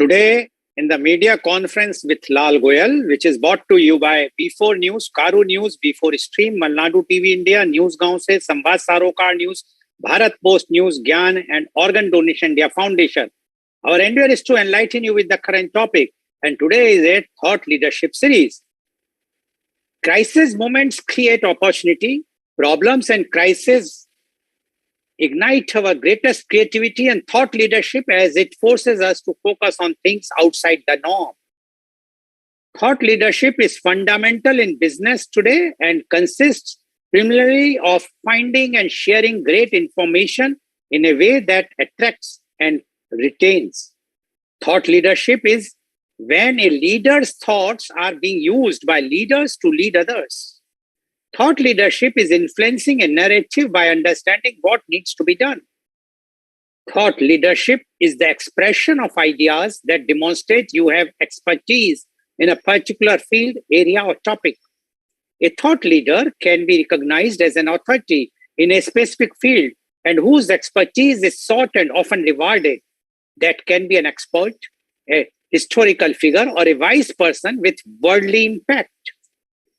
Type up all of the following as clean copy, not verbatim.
Today, in the media conference with Lal Goel, which is brought to you by B4 News, Caru News, B4 Stream, Malnadu TV India, News Gaon Se, Samvad Sarokar News, Bharat Post News, Gyan, and Organ Donation India Foundation. Our endeavor is to enlighten you with the current topic, and today is a Thought Leadership series. Crisis moments create opportunity. Problems and crises ignite our greatest creativity and thought leadership as it forces us to focus on things outside the norm. Thought leadership is fundamental in business today and consists primarily of finding and sharing great information in a way that attracts and retains. Thought leadership is when a leader's thoughts are being used by leaders to lead others. Thought leadership is influencing a narrative by understanding what needs to be done. Thought leadership is the expression of ideas that demonstrate you have expertise in a particular field, area, or topic. A thought leader can be recognized as an authority in a specific field and whose expertise is sought and often rewarded. That can be an expert, a historical figure, or a wise person with worldly impact.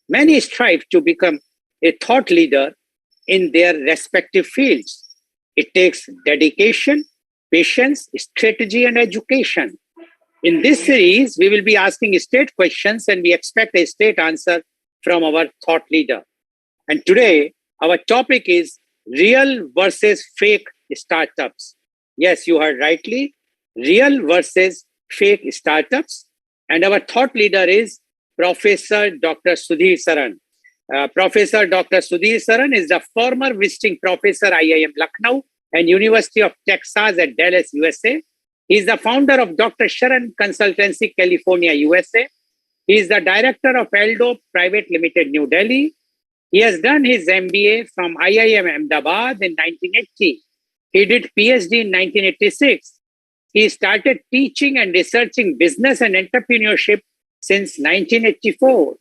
Many strive to become a thought leader in their respective fields. It takes dedication, patience, strategy, and education. In this series, we will be asking straight questions and we expect a straight answer from our thought leader. And today, our topic is real versus fake startups. Yes, you heard rightly, real versus fake startups. And our thought leader is Professor Dr. Sudhir Saran. Professor Dr. Sudhir Saran is the former visiting professor IIM Lucknow and University of Texas at Dallas, USA. He is the founder of Dr. Sharan Consultancy, California, USA. He is the director of Eldo Private Limited, New Delhi. He has done his MBA from IIM Ahmedabad in 1980. He did PhD in 1986. He started teaching and researching business and entrepreneurship since 1984.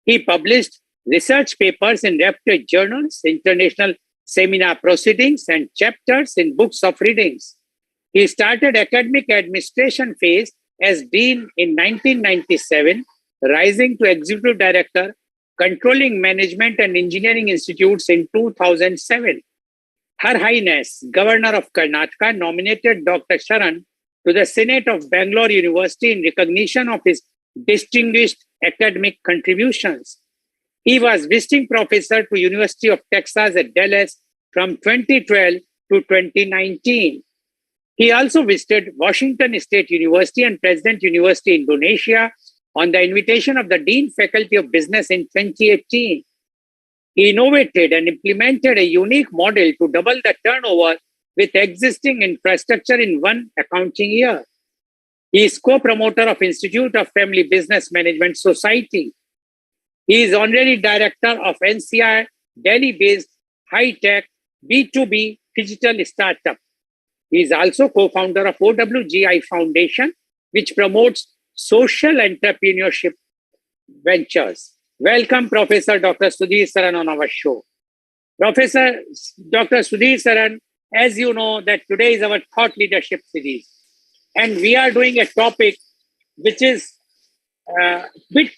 He published research papers in reputed journals, international seminar proceedings, and chapters in books of readings. He started academic administration phase as dean in 1997, rising to executive director, controlling management and engineering institutes in 2007. Her Highness, Governor of Karnataka, nominated Dr. Sharan to the Senate of Bangalore University in recognition of his distinguished academic contributions. He was visiting professor to University of Texas at Dallas from 2012 to 2019. He also visited Washington State University and President University, Indonesia on the invitation of the Dean Faculty of Business in 2018. He innovated and implemented a unique model to double the turnover with existing infrastructure in one accounting year. He is co-promoter of Institute of Family Business Management Society. He is honorary director of NCR Delhi-based high-tech B2B digital startup. He is also co-founder of OWGI Foundation, which promotes social entrepreneurship ventures. Welcome, Professor Dr. Sudhir Saran on our show. Professor Dr. Sudhir Saran, as you know, that today is our thought leadership series. And we are doing a topic which is a bit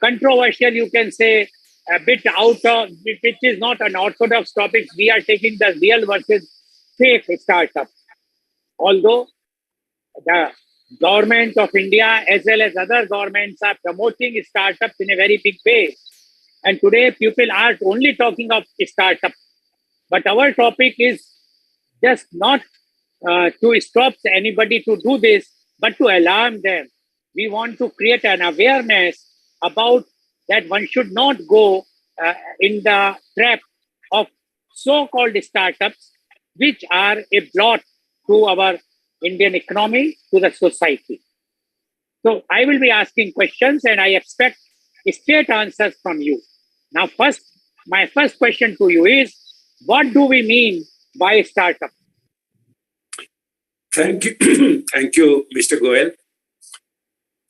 controversial, you can say, a bit out of, which is not an orthodox topic. We are taking the real versus fake startup. Although the government of India as well as other governments are promoting startups in a very big way. And today people are only talking of startups. But our topic is just not to stop anybody to do this, but to alarm them. We want to create an awareness about that one should not go in the trap of so-called startups, which are a blot to our Indian economy, to the society. So I will be asking questions and I expect straight answers from you. Now, my first question to you is, what do we mean by a startup? Thank you. Thank you, Mr. Goel,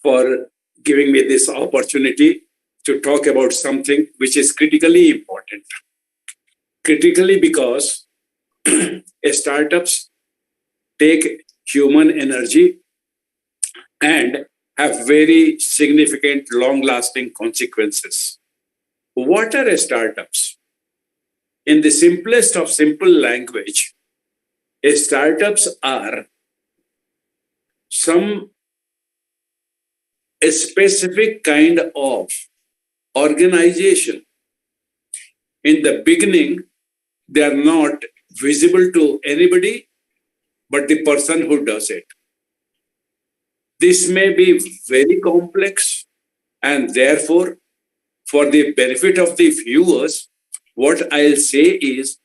for giving me this opportunity to talk about something which is critically important. Critically because startups take human energy and have very significant, long-lasting consequences. What are startups? In the simplest of simple language, startups are a specific kind of organization. In the beginning, they are not visible to anybody but the person who does it. This may be very complex, and therefore, for the benefit of the viewers, what I'll say is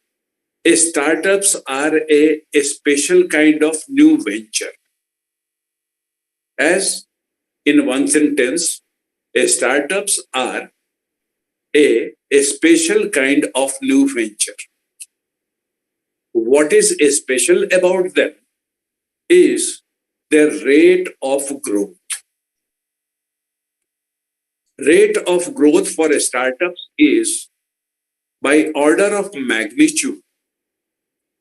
startups are a special kind of new venture. As in one sentence, startups are a special kind of new venture. What is special about them is their rate of growth. Rate of growth for startups is by order of magnitude,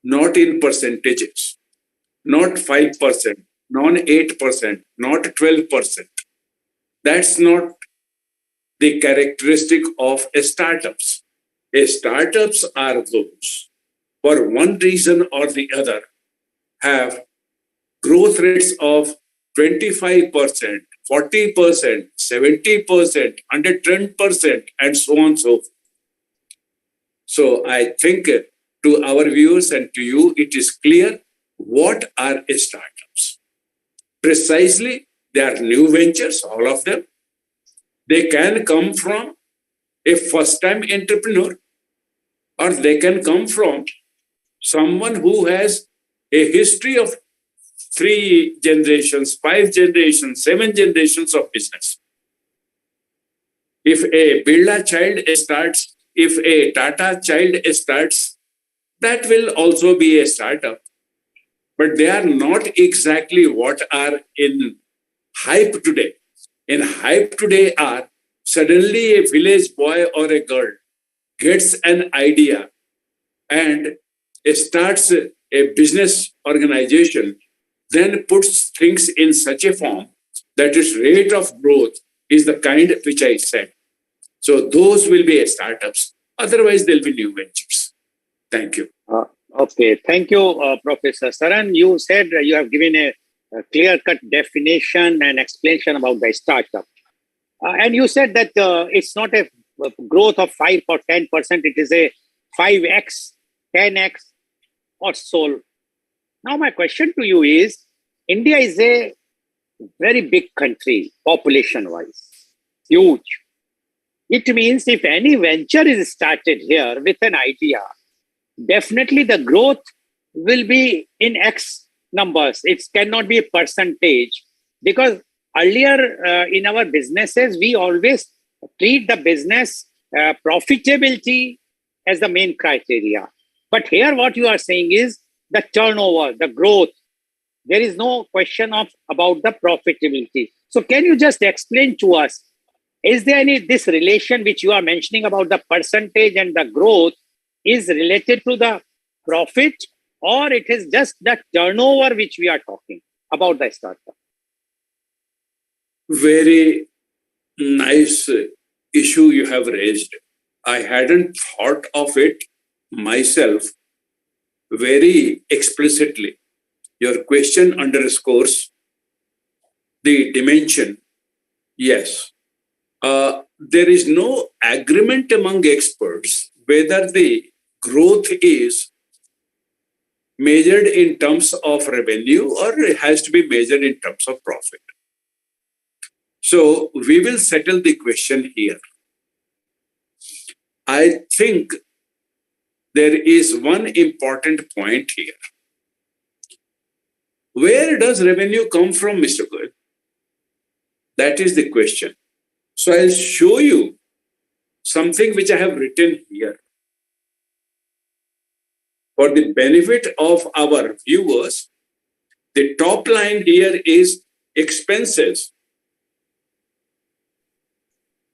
not in percentages, not 5%, not 8%, not 12%. That's not the characteristic of startups. Startups are those, for one reason or the other, have growth rates of 25%, 40%, 70%, 110%, and so on and so forth. So I think to our viewers and to you, it is clear what are startups. Precisely, they are new ventures, all of them. They can come from a first-time entrepreneur, or they can come from someone who has a history of 3 generations, 5 generations, 7 generations of business. If a Birla child starts, if a Tata child starts, that will also be a startup. But they are not exactly what are in hype today. In hype today are suddenly a village boy or a girl gets an idea and starts a business organization, then puts things in such a form that its rate of growth is the kind which I said. So those will be startups. Otherwise, they'll be new ventures. Thank you. Okay. Thank you, Professor Saran. You said you have given a clear-cut definition and explanation about the startup. And you said that it's not a growth of 5 or 10%. It is a 5x, 10x or so. Now, my question to you is, India is a very big country, population-wise, huge. It means if any venture is started here with an idea, definitely the growth will be in X numbers. It cannot be a percentage, because earlier in our businesses, we always treat the business profitability as the main criteria. But here what you are saying is the turnover, the growth. There is no question about the profitability. So can you just explain to us, is there this relation which you are mentioning about the percentage and the growth is related to the profit, or it is just the turnover which we are talking about the startup? Very nice issue you have raised. I hadn't thought of it myself very explicitly. Your question underscores the dimension. Yes, there is no agreement among experts whether the growth is measured in terms of revenue or it has to be measured in terms of profit. So we will settle the question here. I think there is one important point here. Where does revenue come from, Mr. Goel? That is the question. So I'll show you something which I have written here. For the benefit of our viewers, the top line here is expenses.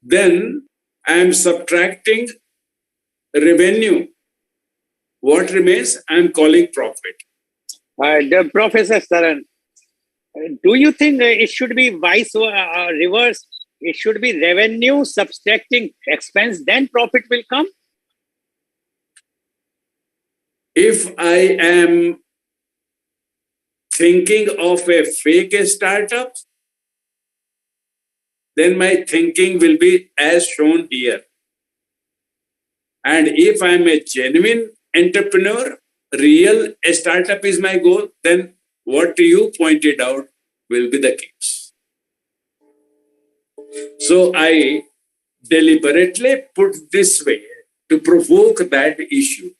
Then I am subtracting revenue. What remains? I am calling profit. Professor Saran, Do you think it should be reverse? It should be revenue subtracting expense, then profit will come? If I am thinking of a fake startup, then my thinking will be as shown here. And if I'm a genuine entrepreneur, real startup is my goal, then what you pointed out will be the case. So I deliberately put this way to provoke that issue.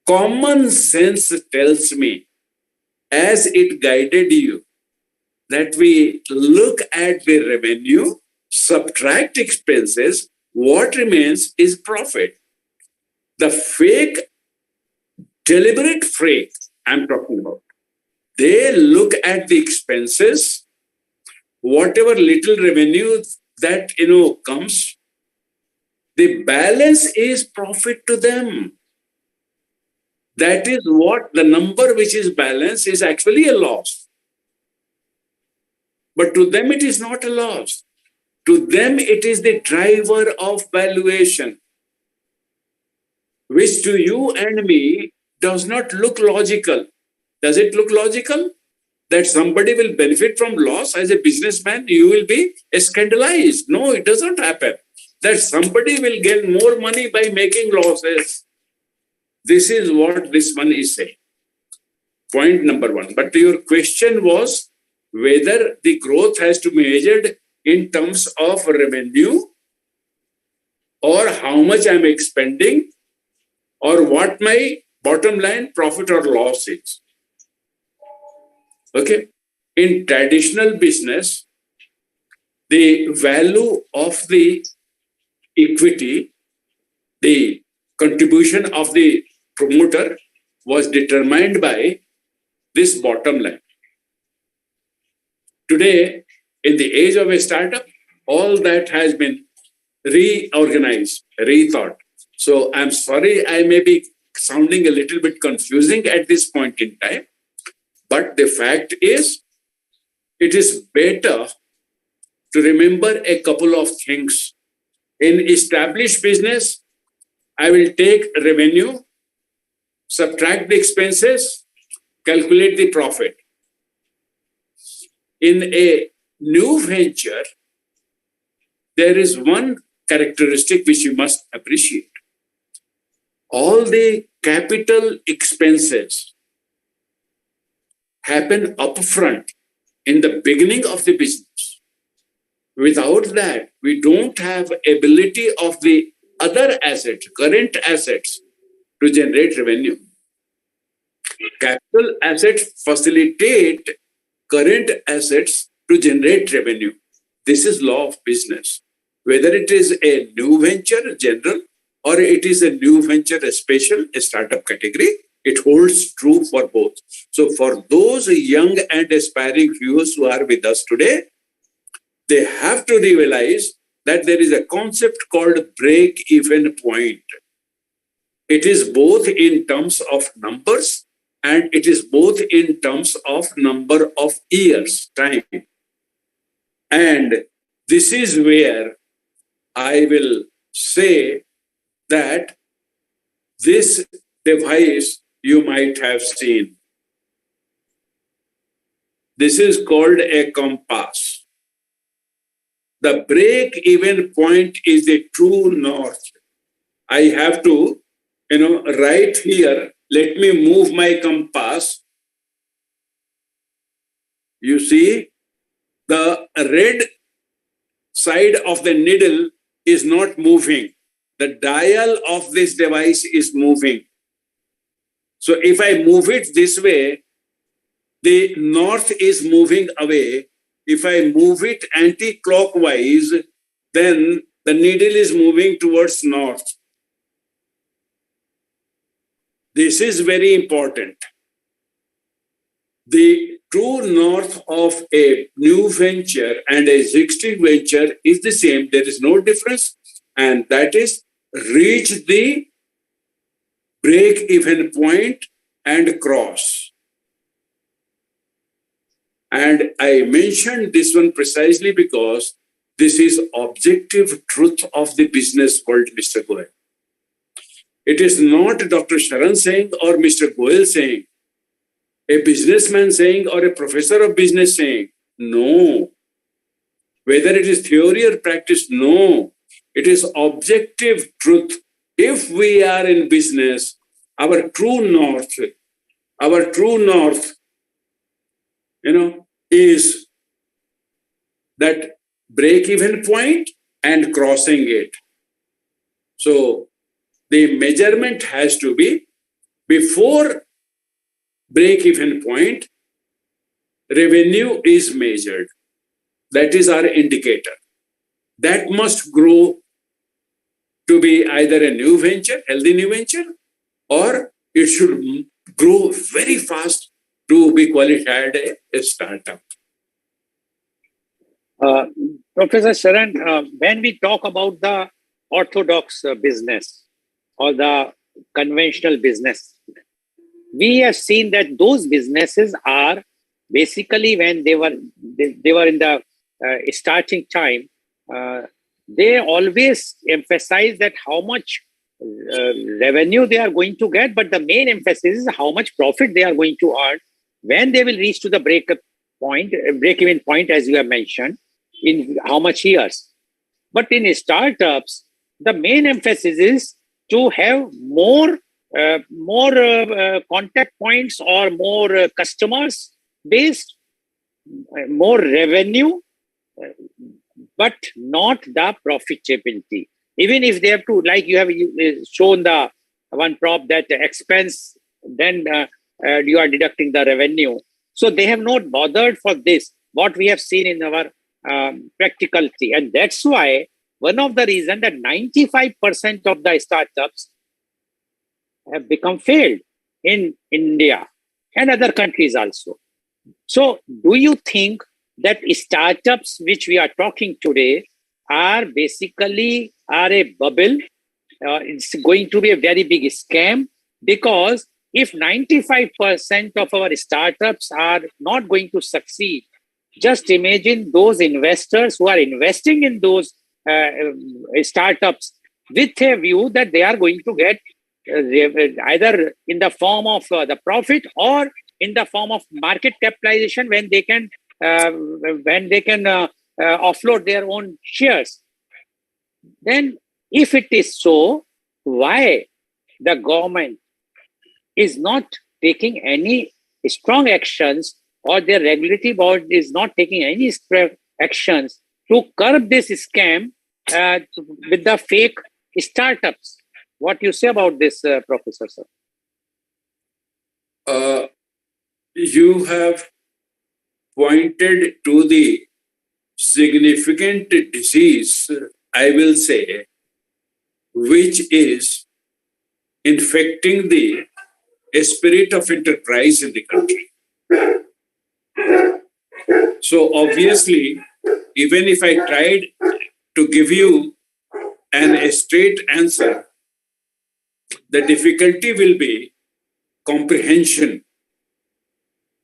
Common sense tells me, as it guided you, that we look at the revenue, subtract expenses, what remains is profit. The fake, deliberate fake I'm talking about, they look at the expenses, whatever little revenue that comes, the balance is profit to them. That is what the number which is balanced is actually a loss. But to them it is not a loss. To them it is the driver of valuation, which to you and me does not look logical. Does it look logical? That somebody will benefit from loss as a businessman, you will be scandalized. No, it does not happen. That somebody will get more money by making losses. This is what this one is saying. Point number one. But your question was whether the growth has to be measured in terms of revenue, or how much I'm expending, or what my bottom line profit or loss is. Okay. In traditional business, the value of the equity, the contribution of the promoter was determined by this bottom line. Today, in the age of a startup, all that has been reorganized, rethought. So I'm sorry, I may be sounding a little bit confusing at this point in time, but the fact is, it is better to remember a couple of things. In established business, I will take revenue, subtract the expenses, calculate the profit. In a new venture, there is one characteristic which you must appreciate. All the capital expenses happen upfront in the beginning of the business. Without that, we don't have ability of the other assets, current assets, to generate revenue. Capital assets facilitate current assets to generate revenue. This is law of business. Whether it is a new venture, general, or it is a new venture, a special, a startup category, it holds true for both. So for those young and aspiring viewers who are with us today, they have to realize that there is a concept called break-even point. It is both in terms of numbers and it is both in terms of number of years, time. And this is where I will say that this device you might have seen. This is called a compass. The break-even point is the true north. I have to, right here, let me move my compass. You see, the red side of the needle is not moving. The dial of this device is moving. So if I move it this way, the north is moving away. If I move it anti-clockwise, then the needle is moving towards north. This is very important. The true north of a new venture and a existing venture is the same. There is no difference. And that is reach the break-even point and cross. And I mentioned this one precisely because this is objective truth of the business world, Mr. Goel. It is not Dr. Sharan saying or Mr. Goel saying, a businessman saying or a professor of business saying. No. Whether it is theory or practice, no. It is objective truth. If we are in business, our true north, is that break-even point and crossing it. So the measurement has to be before break-even point, revenue is measured. That is our indicator. That must grow to be either a new venture, healthy new venture, or it should grow very fast to be qualified a startup. Professor Sharan, when we talk about the orthodox business or the conventional business, we have seen that those businesses are basically when they were in the starting time, they always emphasize that how much revenue they are going to get, but the main emphasis is how much profit they are going to earn when they will reach to the break-even point, as you have mentioned, in how much years. But in startups, the main emphasis is to have more contact points or more customers based, more revenue, but not the profitability. Even if they have to, like you have shown the one prop that the expense, then you are deducting the revenue. So they have not bothered for this, what we have seen in our practicality. And that's why one of the reasons that 95% of the startups have become failed in India and other countries also. So do you think that startups which we are talking today are basically a bubble? It's going to be a very big scam, because if 95% of our startups are not going to succeed, just imagine those investors who are investing in those startups with a view that they are going to get either in the form of the profit or in the form of market capitalization when they can offload their own shares. Then if it is so, why the government is not taking any strong actions, or their regulatory board is not taking any actions to curb this scam with the fake startups? What you say about this, Professor, sir? You have pointed to the significant disease, I will say, which is infecting the spirit of enterprise in the country. So obviously, even if I tried to give you a straight answer, the difficulty will be comprehension.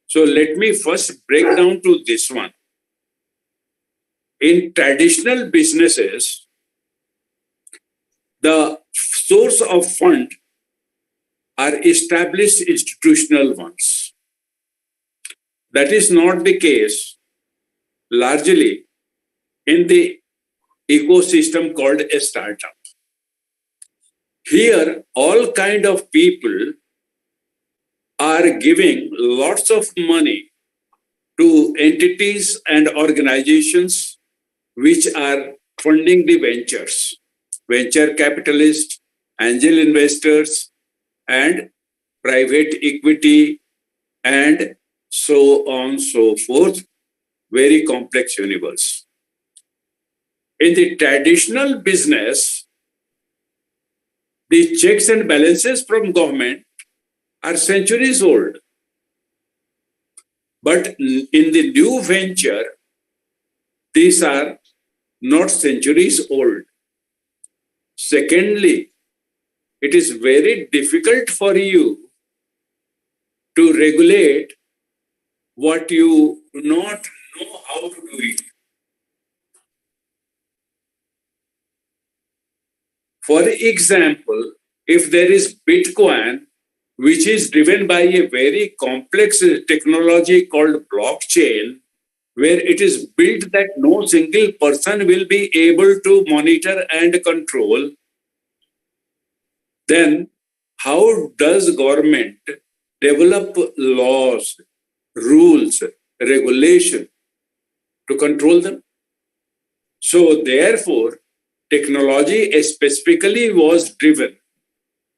So let me first break down to this one. In traditional businesses, the source of fund are established institutional ones. That is not the case largely in the ecosystem called a startup. Here, all kind of people are giving lots of money to entities and organizations which are funding the ventures, venture capitalists, angel investors, and private equity, and so on, so forth. Very complex universe. In the traditional business, the checks and balances from government are centuries old. But in the new venture, these are not centuries old. Secondly, it is very difficult for you to regulate what you do not know how to do it. For example, if there is Bitcoin, which is driven by a very complex technology called blockchain, where it is built that no single person will be able to monitor and control, then how does government develop laws, rules, regulation to control them? So therefore, technology specifically was driven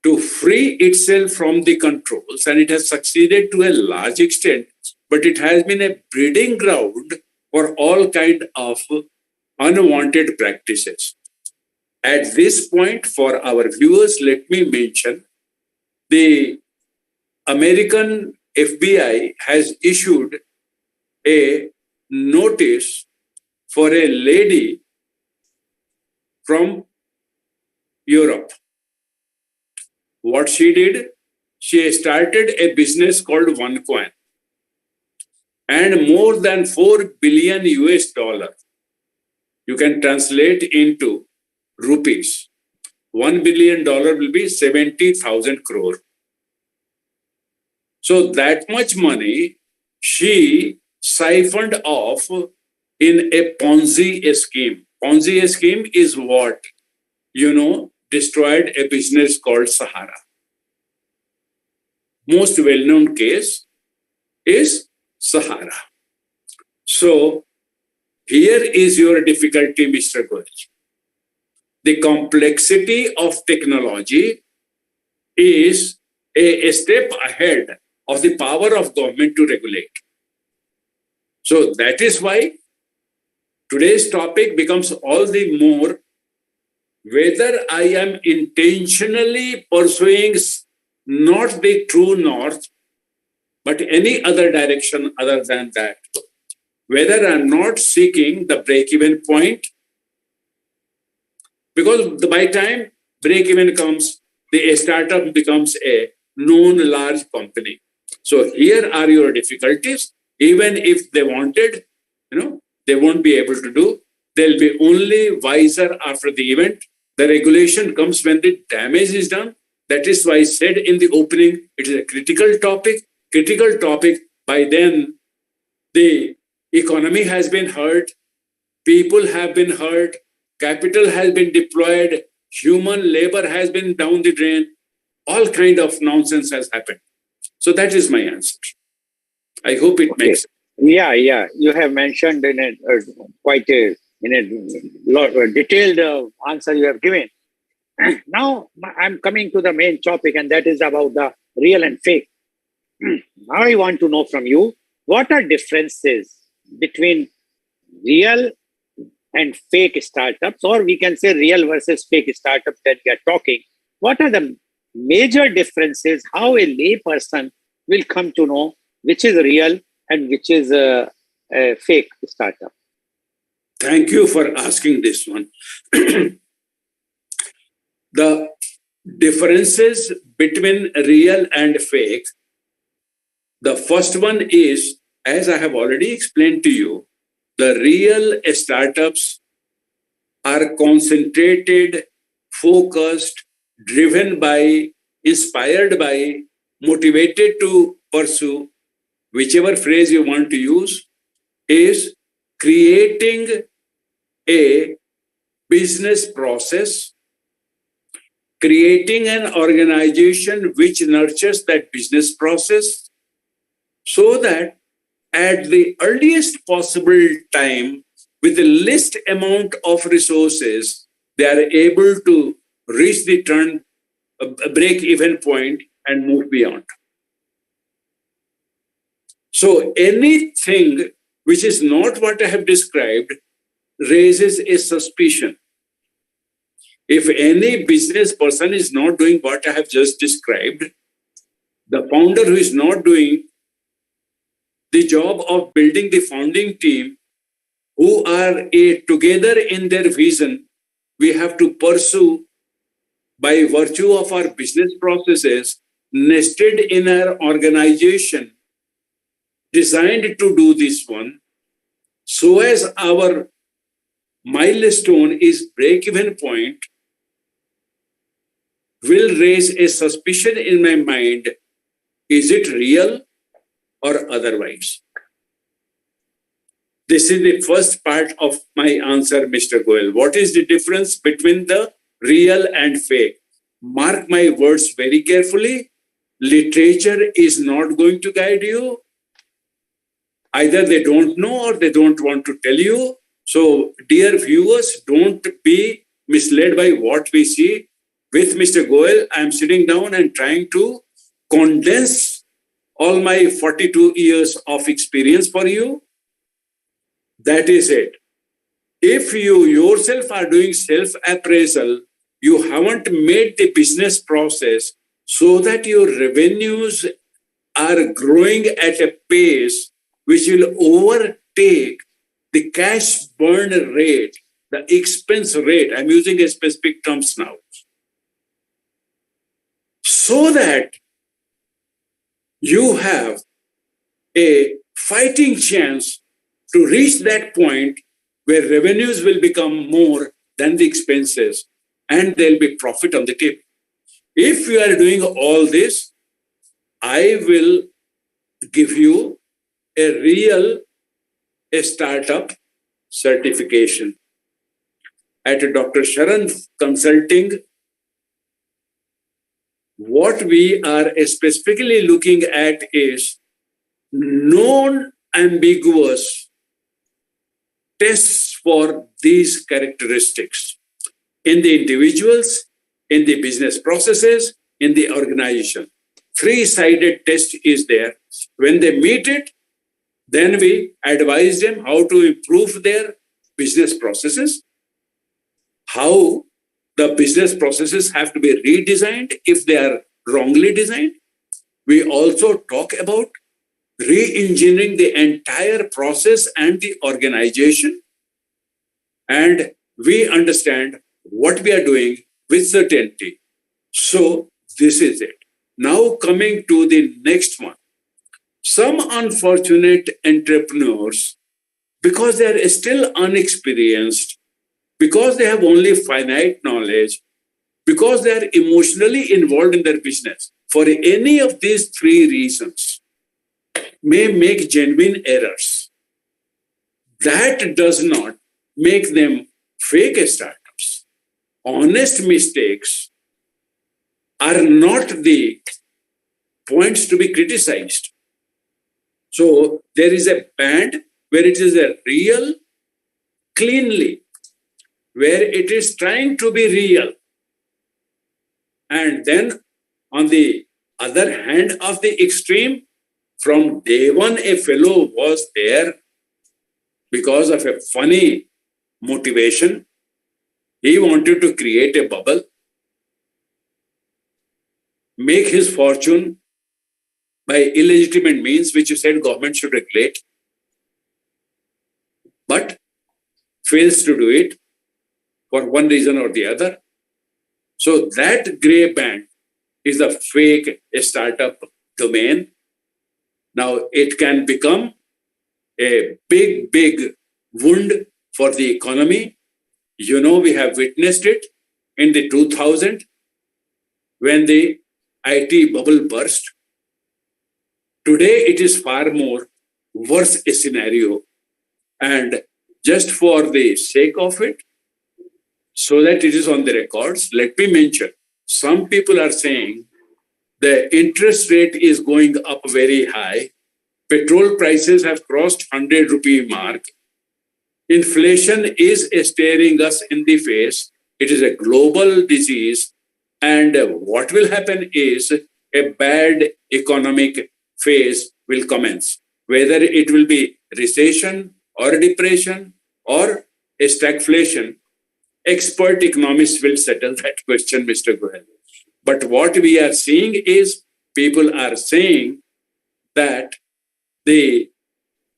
to free itself from the controls, and it has succeeded to a large extent, but it has been a breeding ground for all kind of unwanted practices. At this point, for our viewers, let me mention the American FBI has issued a notice for a lady from Europe. What she did, she started a business called OneCoin, and more than 4 billion US dollar. You can translate into rupees. $1 billion will be 70,000 crore. So that much money she siphoned off in a Ponzi scheme. Ponzi scheme is what, destroyed a business called Sahara. Most well-known case is Sahara. So here is your difficulty, Mr. Goel. The complexity of technology is a step ahead of the power of government to regulate. So that is why today's topic becomes all the more whether I am intentionally pursuing not the true north, but any other direction other than that. Whether I'm not seeking the break-even point, because by the time break-even comes, the startup becomes a known large company. So here are your difficulties. Even if they wanted, they won't be able to do. They'll be only wiser after the event. The regulation comes when the damage is done. That is why I said in the opening, it is a critical topic. Critical topic. By then, the economy has been hurt. People have been hurt. Capital has been deployed. Human labor has been down the drain. All kind of nonsense has happened. So that is my answer. I hope it makes sense. Yeah. You have mentioned in a quite a detailed answer you have given. Now I'm coming to the main topic, and that is about the real and fake. Now I want to know from you, what are differences between real and fake startups, or we can say real versus fake startups that we are talking. What are the major differences? How a lay person will come to know which is real and which is a fake startup? Thank you for asking this one. The differences between real and fake, the first one is, as I have already explained to you, the real startups are concentrated, focused, driven by, inspired by, motivated to pursue, whichever phrase you want to use, is creating a business process, creating an organization which nurtures that business process, so that at the earliest possible time, with the least amount of resources, they are able to reach the break-even point and move beyond. So anything which is not what I have described raises a suspicion. If any business person is not doing what I have just described, the founder who is not doing the job of building the founding team, who are together in their vision, we have to pursue by virtue of our business processes nested in our organization, designed to do this one, so as our milestone is break-even point, will raise a suspicion in my mind. Is it real or otherwise? This is the first part of my answer, Mr. Goel. What is the difference between the real and fake? Mark my words very carefully. Literature is not going to guide you. Either they don't know or they don't want to tell you. So, dear viewers, don't be misled by what we see. With Mr. Goel, I am sitting down and trying to condense all my 42 years of experience for you. That is it. If you yourself are doing self-appraisal, you haven't made the business process so that your revenues are growing at a pace which will overtake the cash burn rate, the expense rate. I'm using a specific terms now. So that you have a fighting chance to reach that point where revenues will become more than the expenses and there'll be profit on the table. If you are doing all this, I will give you a real startup certification. At Dr. Sharan Consulting, what we are specifically looking at is non-ambiguous tests for these characteristics in the individuals, in the business processes, in the organization. Three-sided test is there. When they meet it, then we advise them how to improve their business processes, how the business processes have to be redesigned if they are wrongly designed. We also talk about re-engineering the entire process and the organization. And we understand what we are doing with certainty. So this is it. Now coming to the next one. Some unfortunate entrepreneurs, because they are still unexperienced, because they have only finite knowledge, because they are emotionally involved in their business, for any of these three reasons, may make genuine errors. That does not make them fake startups. Honest mistakes are not the points to be criticized. So there is a band where it is a real, cleanly, where it is trying to be real. And then on the other hand of the extreme, from day one, a fellow was there because of a funny motivation. He wanted to create a bubble, make his fortune by illegitimate means, which you said government should regulate, but fails to do it for one reason or the other. So that gray band is the fake startup domain. Now it can become a big, big wound for the economy. You know, we have witnessed it in the 2000 when the IT bubble burst. Today, it is far more worse a scenario. And just for the sake of it, so that it is on the records, let me mention, some people are saying the interest rate is going up very high. Petrol prices have crossed 100 rupee mark. Inflation is staring us in the face. It is a global disease. And what will happen is a bad economic phase will commence. Whether it will be recession or depression or a stagflation, expert economists will settle that question, Mr. Goel. But what we are seeing is people are saying that the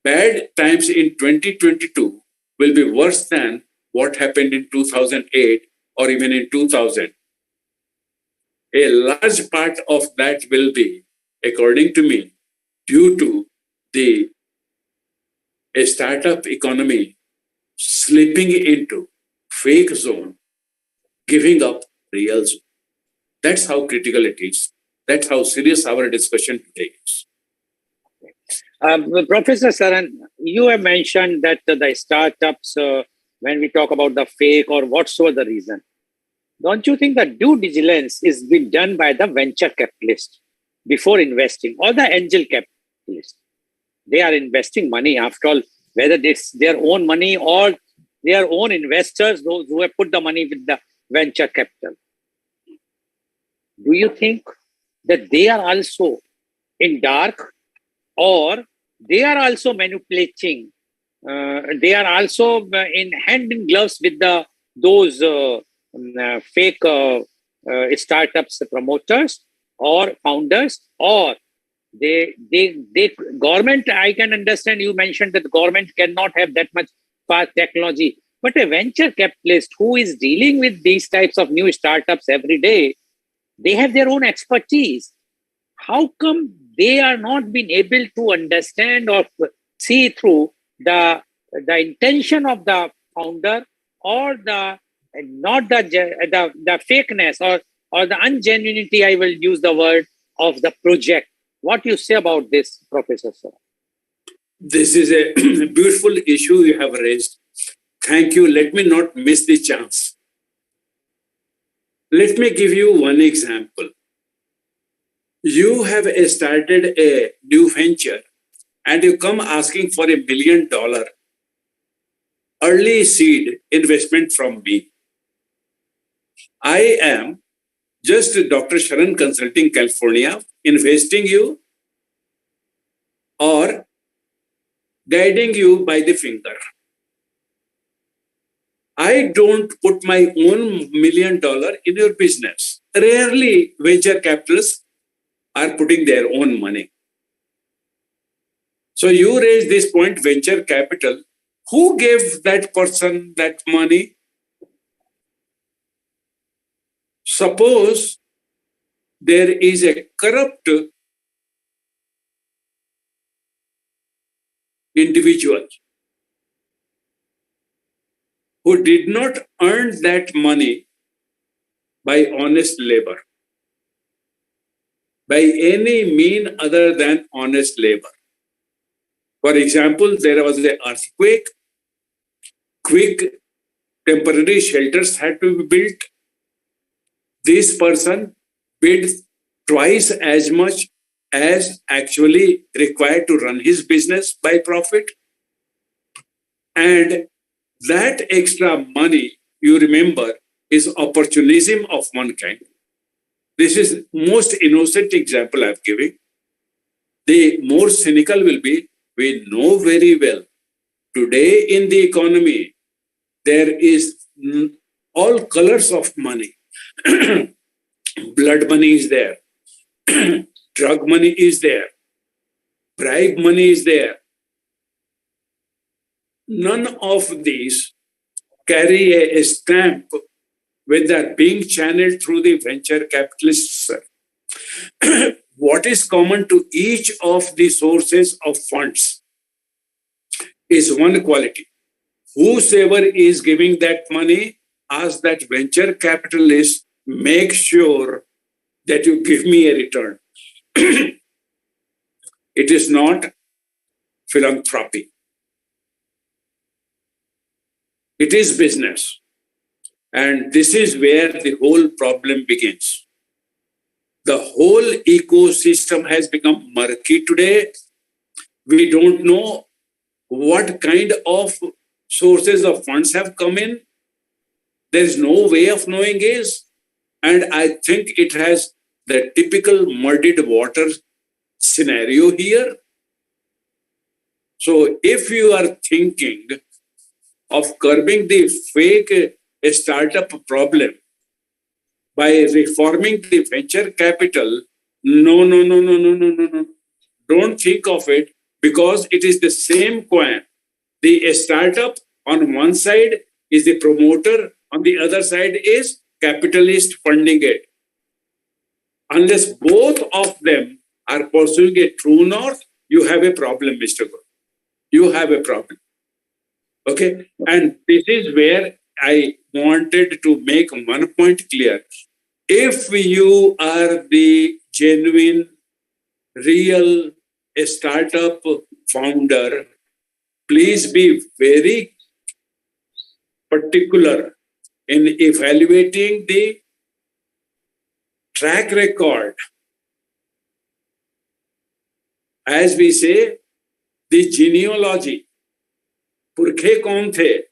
bad times in 2022 will be worse than what happened in 2008 or even in 2000. A large part of that will be, according to me, due to a startup economy slipping into fake zone, giving up real zone. That's how critical it is. That's how serious our discussion today is. Professor Saran, you have mentioned that the startups, when we talk about the fake or whatsoever the reason, don't you think that due diligence is being done by the venture capitalist before investing, or the angel capitalist? They are investing money, after all, whether it's their own money or their own investors, those who have put the money with the venture capital. Do you think that they are also in dark, or they are also manipulating? They are also in hand in gloves with those fake startups promoters or founders, or they government. I can understand you mentioned that the government cannot have that much fast technology, but a venture capitalist who is dealing with these types of new startups every day, they have their own expertise. How come they are not being able to understand or see through the intention of the founder, or the fakeness or the ungenuinity, I will use the word, of the project? What do you say about this, Professor Sir? This is a beautiful issue you have raised. Thank you. Let me not miss the chance. Let me give you one example. You have started a new venture and you come asking for $1 million early seed investment from me. I am just Dr. Sharan Consulting California, investing you or guiding you by the finger. I don't put my own $1 million in your business. Rarely venture capitalists are putting their own money. So you raise this point, venture capital. Who gave that person that money? Suppose there is a corrupt individual who did not earn that money by honest labor, by any mean other than honest labor. For example, there was an earthquake, quick temporary shelters had to be built. This person bid twice as much as actually required to run his business by profit. And that extra money, you remember, is opportunism of one kind. This is most innocent example I'm giving. The more cynical will be, we know very well, today in the economy, there is all colors of money. Blood money is there. Drug money is there. Bribe money is there. None of these carry a stamp when they're being channeled through the venture capitalists. What is common to each of the sources of funds is one quality. Whosoever is giving that money, ask that venture capitalist, make sure that you give me a return. It is not philanthropy. It is business. And this is where the whole problem begins. The whole ecosystem has become murky today. We don't know what kind of sources of funds have come in. There is no way of knowing is. And I think it has the typical muddied water scenario here. So if you are thinking of curbing the fake startup problem by reforming the venture capital, no. Don't think of it, because it is the same coin. The startup on one side is the promoter, on the other side is capitalist funding it. Unless both of them are pursuing a true north, you have a problem, Mr. Goel. You have a problem. Okay? And this is where I wanted to make one point clear. If you are the genuine, real startup founder, please be very particular in evaluating the track record. As we say, the genealogy. Purkhe kaun the?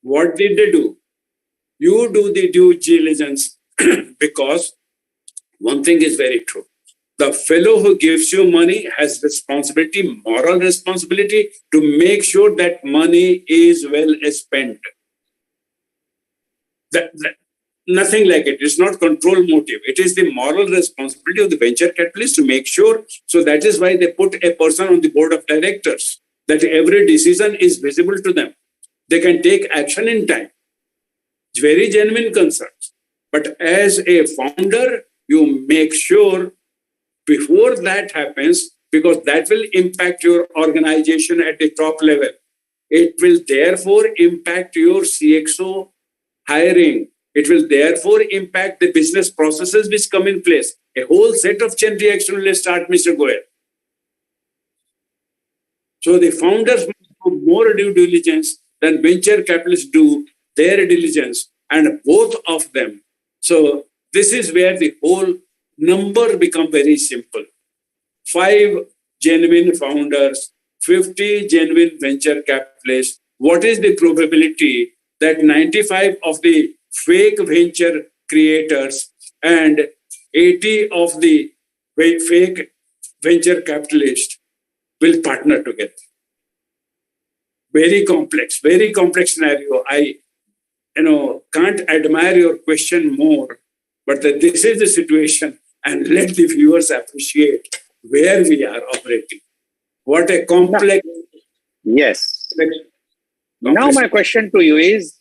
What did they do? You do the due diligence because one thing is very true. The fellow who gives you money has responsibility, moral responsibility to make sure that money is well spent. Nothing like it. It's not control motive. It is the moral responsibility of the venture capitalist to make sure. So that is why they put a person on the board of directors, that every decision is visible to them. They can take action in time. It's very genuine concerns. But as a founder, you make sure before that happens, because that will impact your organization at the top level. It will therefore impact your CXO hiring. It will therefore impact the business processes which come in place. A whole set of chain reaction will start, Mr. Goel. So the founders must do more due diligence than venture capitalists do their diligence, and both of them. So this is where the whole number become very simple. 5 genuine founders, 50 genuine venture capitalists. What is the probability that 95 of the fake venture creators and 80 of the fake venture capitalists will partner together? Very complex scenario. I can't admire your question more, but this is the situation, and let the viewers appreciate where we are operating. What a complex. Yes. Now my question to you is,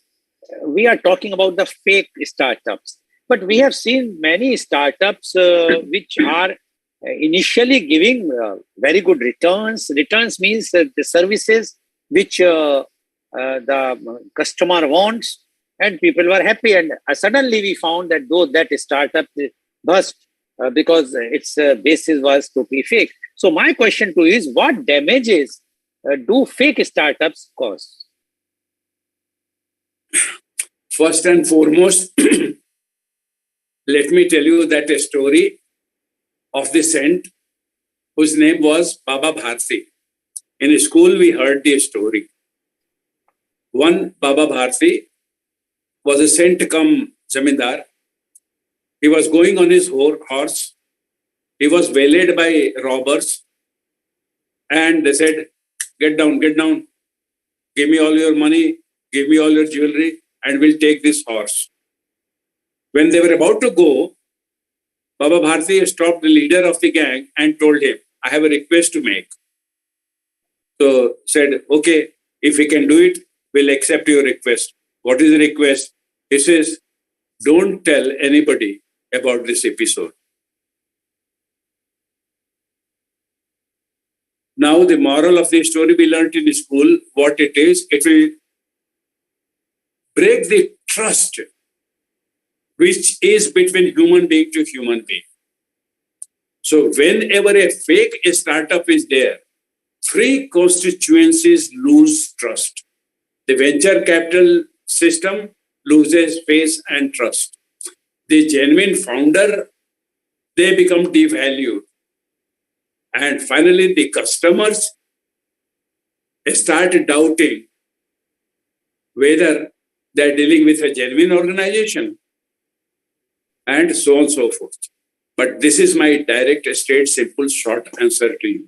we are talking about the fake startups, but we have seen many startups which are initially giving very good returns. Returns means the services which the customer wants, and people were happy. And suddenly we found that that startup burst because its basis was totally fake. So my question to you is, what damages do fake startups cause? First and foremost, let me tell you that a story of the saint whose name was Baba Bharti. In school, we heard the story. One Baba Bharti was a saint come zamindar. He was going on his horse. He was waylaid by robbers. And they said, get down, give me all your money, give me all your jewelry, and we'll take this horse. When they were about to go, Baba Bharti stopped the leader of the gang and told him, I have a request to make. So said, okay, if we can do it, we'll accept your request. What is the request? He says, don't tell anybody about this episode. Now the moral of the story we learned in school, what it is, it will break the trust which is between human being to human being. So whenever a fake startup is there, 3 constituencies lose trust. The venture capital system loses faith and trust. The genuine founder, they become devalued. And finally, the customers start doubting whether they're dealing with a genuine organization, and so on and so forth. But this is my direct, straight, simple, short answer to you.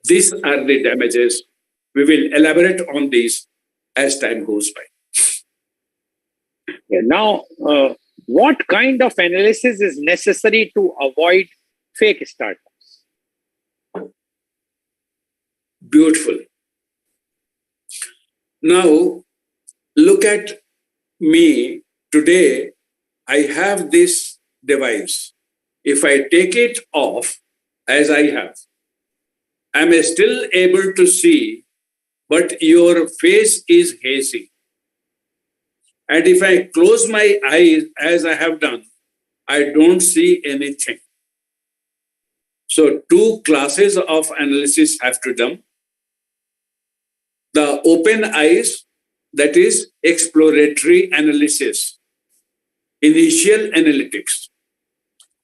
These are the damages. We will elaborate on these as time goes by. Now, what kind of analysis is necessary to avoid fake startups? Beautiful. Now, look at me. Today, I have this device. If I take it off, as I have, I'm still able to see, but your face is hazy. And if I close my eyes, as I have done, I don't see anything. So two classes of analysis have to be done. The open eyes, that is exploratory analysis, initial analytics.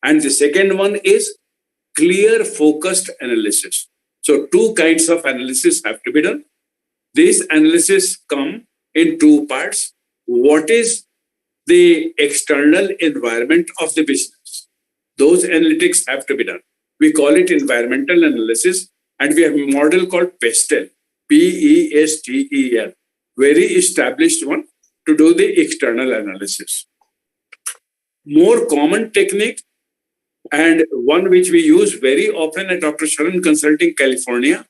And the second one is clear focused analysis. So two kinds of analysis have to be done. These analysis come in two parts. What is the external environment of the business? Those analytics have to be done. We call it environmental analysis, and we have a model called PESTEL, PESTEL, very established one to do the external analysis. More common technique, and one which we use very often at Dr. Sharan Consulting, California,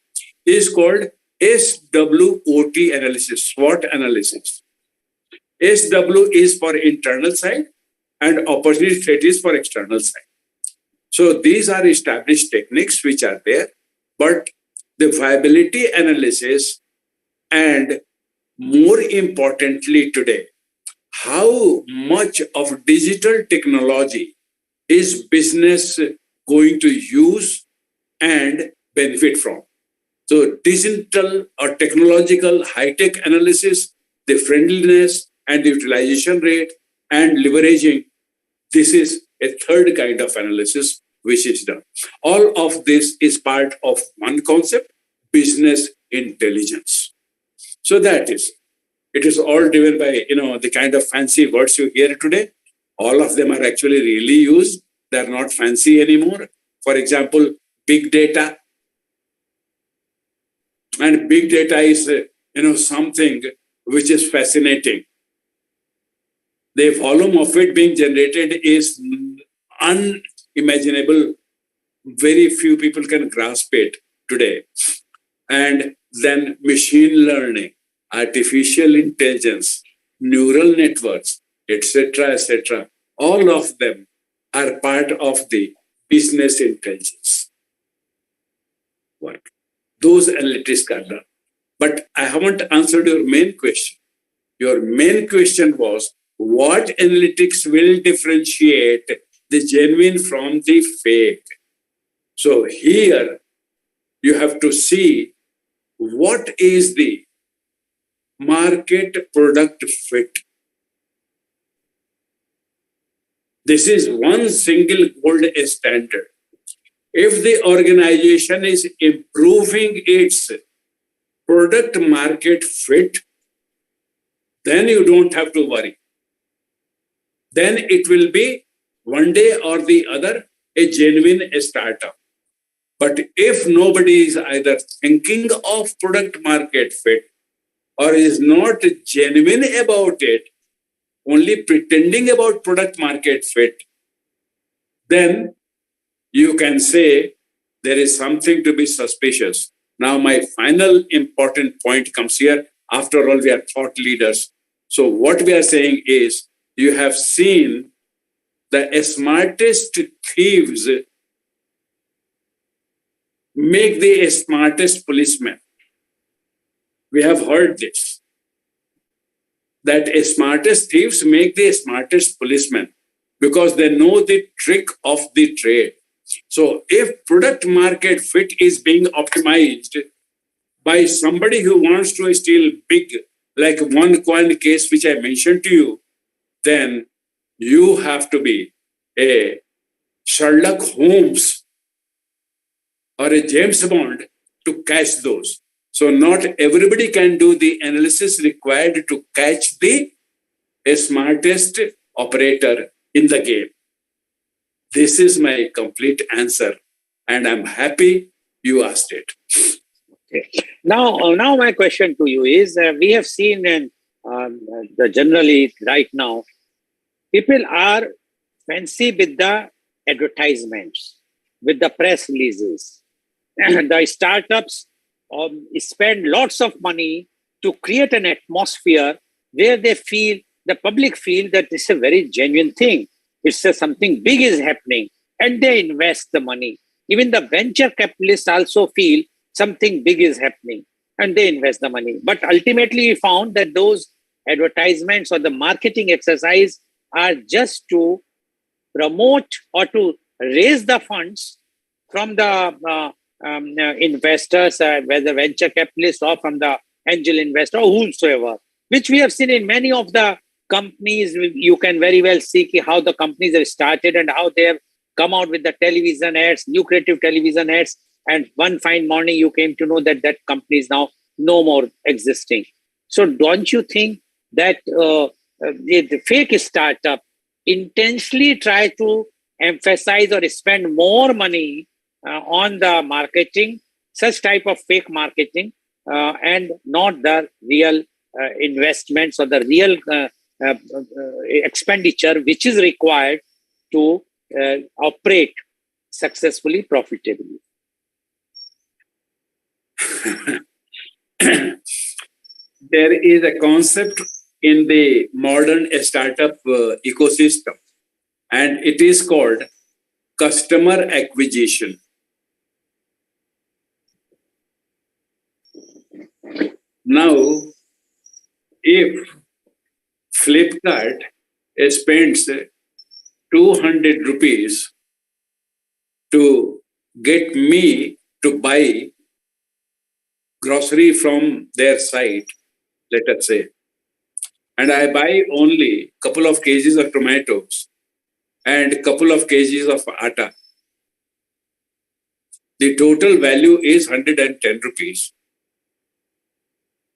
is called SWOT analysis, SWOT analysis. SW is for internal side and opportunity threat is for external side. So these are established techniques which are there, but the viability analysis and more importantly today, how much of digital technology is business going to use and benefit from? So digital or technological high-tech analysis, the friendliness and the utilization rate and leveraging, this is a third kind of analysis which is done. All of this is part of one concept, business intelligence. So that is, it is all driven by, the kind of fancy words you hear today. All of them are actually really used. They're not fancy anymore. For example, big data. And big data is, something which is fascinating. The volume of it being generated is unimaginable. Very few people can grasp it today. And then machine learning, artificial intelligence, neural networks, etc., all of them are part of the business intelligence work. Those analytics are done. But I haven't answered your main question. Your main question was, what analytics will differentiate the genuine from the fake? So here you have to see what is the market product fit. This is one single gold standard. If the organization is improving its product market fit, then you don't have to worry. Then it will be one day or the other a genuine startup. But if nobody is either thinking of product market fit or is not genuine about it, only pretending about product market fit, then you can say there is something to be suspicious. Now, my final important point comes here. After all, we are thought leaders. So what we are saying is, you have seen the smartest thieves make the smartest policemen. We have heard this. That smartest thieves make the smartest policemen because they know the trick of the trade. So if product market fit is being optimized by somebody who wants to steal big, like one coin case which I mentioned to you, then you have to be a Sherlock Holmes or a James Bond to catch those. So not everybody can do the analysis required to catch the smartest operator in the game. This is my complete answer, and I'm happy you asked it. Okay. Now my question to you is, we have seen in generally right now, people are fancy with the advertisements, with the press releases. The startups spend lots of money to create an atmosphere where the public feel that it's a very genuine thing. It's something big is happening, and they invest the money. Even the venture capitalists also feel something big is happening, and they invest the money. But ultimately, we found that those advertisements or the marketing exercise are just to promote or to raise the funds from the investors, whether venture capitalists or from the angel investor or whomsoever, which we have seen in many of the companies. You can very well see how the companies have started and how they have come out with the television ads, lucrative television ads. And one fine morning, you came to know that that company is now no more existing. So don't you think that the fake startup intentionally try to emphasize or spend more money on the marketing, such type of fake marketing, and not the real investments or the real expenditure which is required to operate successfully, profitably? There is a concept in the modern startup ecosystem, and it is called customer acquisition. Now, if Flipkart spends 200 rupees to get me to buy grocery from their site, let us say, and I buy only a couple of kgs of tomatoes and a couple of kgs of atta, the total value is 110 rupees.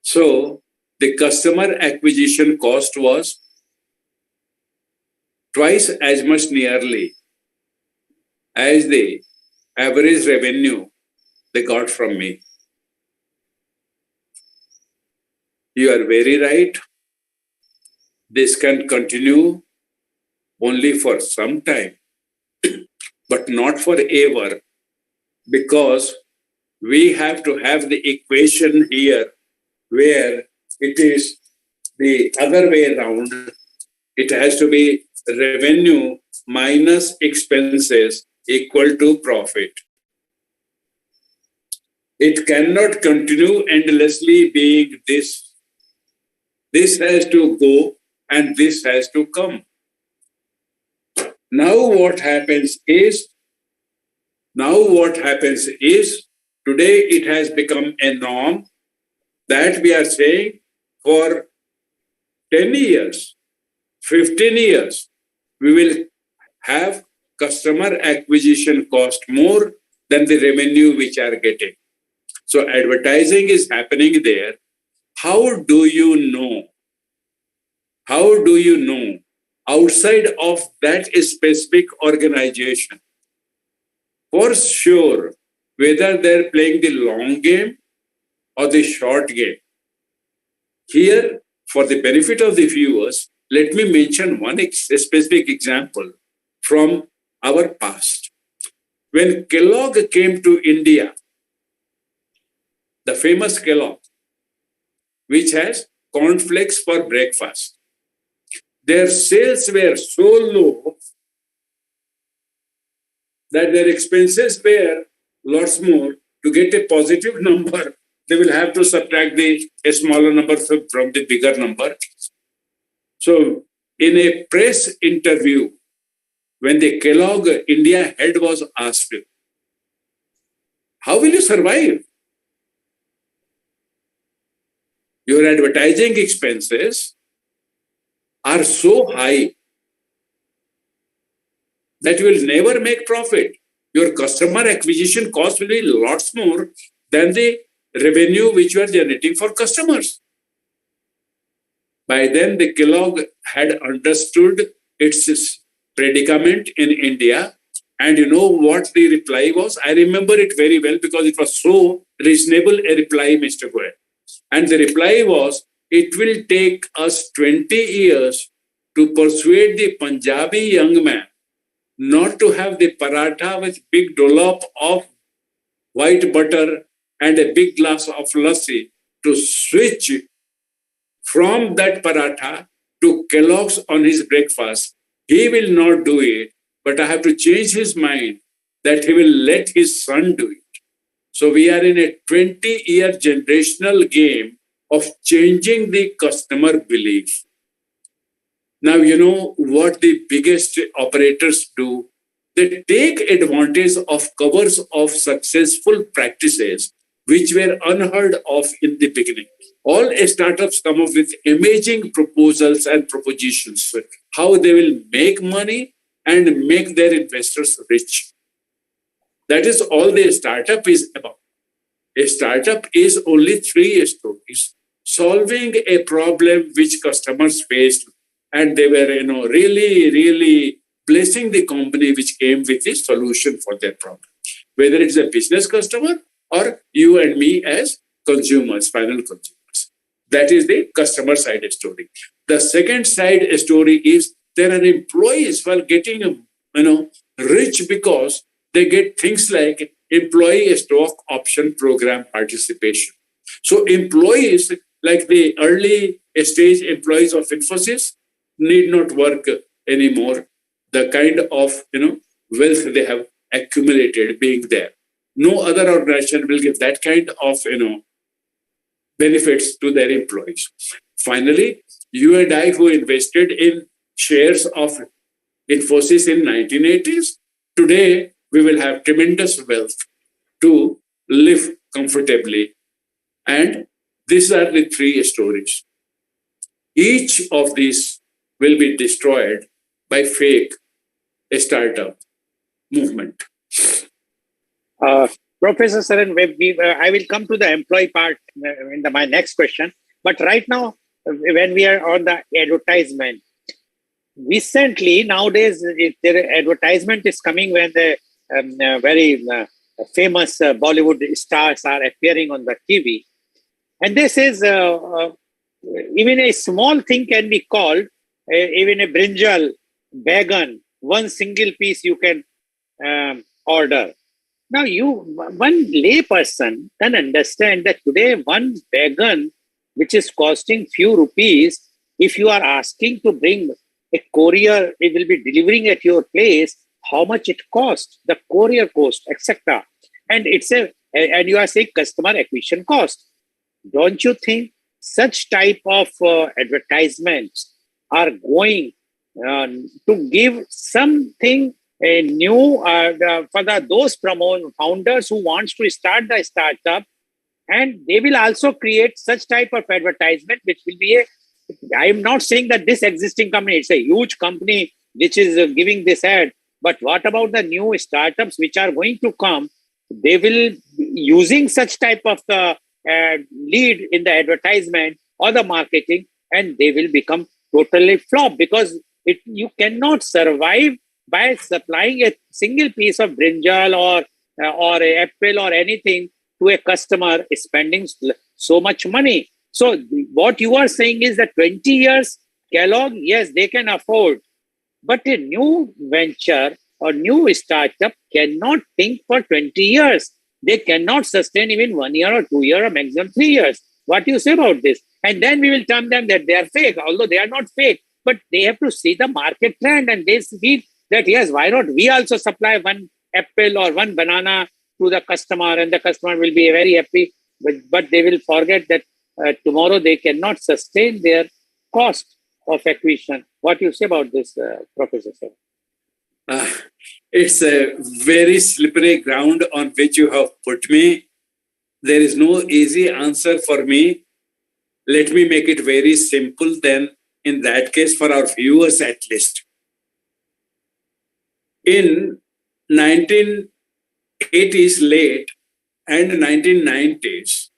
So the customer acquisition cost was twice as much nearly as the average revenue they got from me. You are very right. This can continue only for some time, but not forever, because we have to have the equation here where it is the other way around. It has to be revenue minus expenses equal to profit. It cannot continue endlessly being this. This has to go and this has to come. Now what happens is, today it has become a norm that we are saying for 10 years, 15 years, we will have customer acquisition cost more than the revenue which are getting. So advertising is happening there. How do you know? How do you know outside of that specific organization for sure whether they're playing the long game or the short game? Here, for the benefit of the viewers, let me mention one specific example from our past. When Kellogg came to India, the famous Kellogg, which has cornflakes for breakfast, their sales were so low that their expenses were lots more. To get a positive number, they will have to subtract a smaller number from the bigger number. So in a press interview, when the Kellogg India head was asked, how will you survive? Your advertising expenses are so high that you will never make profit. Your customer acquisition cost will be lots more than the revenue which you are generating for customers. By then, the Kellogg had understood its predicament in India. And you know what the reply was? I remember it very well because it was so reasonable a reply, Mr. Goel. And the reply was, it will take us 20 years to persuade the Punjabi young man not to have the paratha with big dollop of white butter and a big glass of lassi, to switch from that paratha to Kellogg's on his breakfast. He will not do it, but I have to change his mind that he will let his son do it. So we are in a 20-year generational game of changing the customer belief. Now, you know what the biggest operators do? They take advantage of covers of successful practices which were unheard of in the beginning. All startups come up with amazing proposals and propositions, how they will make money and make their investors rich. That is all the startup is about. A startup is only 3 stories, solving a problem which customers faced, and they were, really blessing the company which came with a solution for their problem. Whether it's a business customer or you and me as consumers, final consumers. That is the customer side story. The second side story is there are employees who are getting, rich because they get things like employee stock option program participation. So employees, like the early stage employees of Infosys, need not work anymore. The kind of, wealth they have accumulated being there. No other organization will give that kind of, benefits to their employees. Finally, you and I who invested in shares of Infosys in 1980s, today we will have tremendous wealth to live comfortably. And these are the 3 stories. Each of these will be destroyed by fake startup movement. Professor Saran, I will come to the employee part in my next question. But right now, when we are on the advertisement, recently, nowadays, their advertisement is coming when the very famous Bollywood stars are appearing on the TV. And this is, even a small thing can be called, even a brinjal, bagan, one single piece you can order. Now, one lay person can understand that today one bagan, which is costing few rupees, if you are asking to bring a courier, it will be delivering at your place, how much it costs, the courier cost, etc. And and you are saying customer acquisition cost. Don't you think such type of advertisements are going to give something new for those founders who wants to start the startup, and they will also create such type of advertisement which will be I am not saying that this existing company, it's a huge company which is giving this ad, but what about the new startups which are going to come? They will be using such type of lead in the advertisement or the marketing, and they will become totally flop because you cannot survive by supplying a single piece of brinjal or a apple or anything to a customer spending so much money. So what you are saying is that 20 years, Kellogg, yes, they can afford, but a new venture or new startup cannot think for 20 years. They cannot sustain even 1 year or 2 years or maximum 3 years. What do you say about this? And then we will tell them that they are fake, although they are not fake, but they have to see the market trend and they see that, yes, why not we also supply one apple or one banana to the customer and the customer will be very happy, but they will forget that tomorrow they cannot sustain their cost of acquisition. What do you say about this, Professor Sir? It's a very slippery ground on which you have put me. There is no easy answer for me. Let me make it very simple then, in that case, for our viewers at least. In 1980s late and 1990s,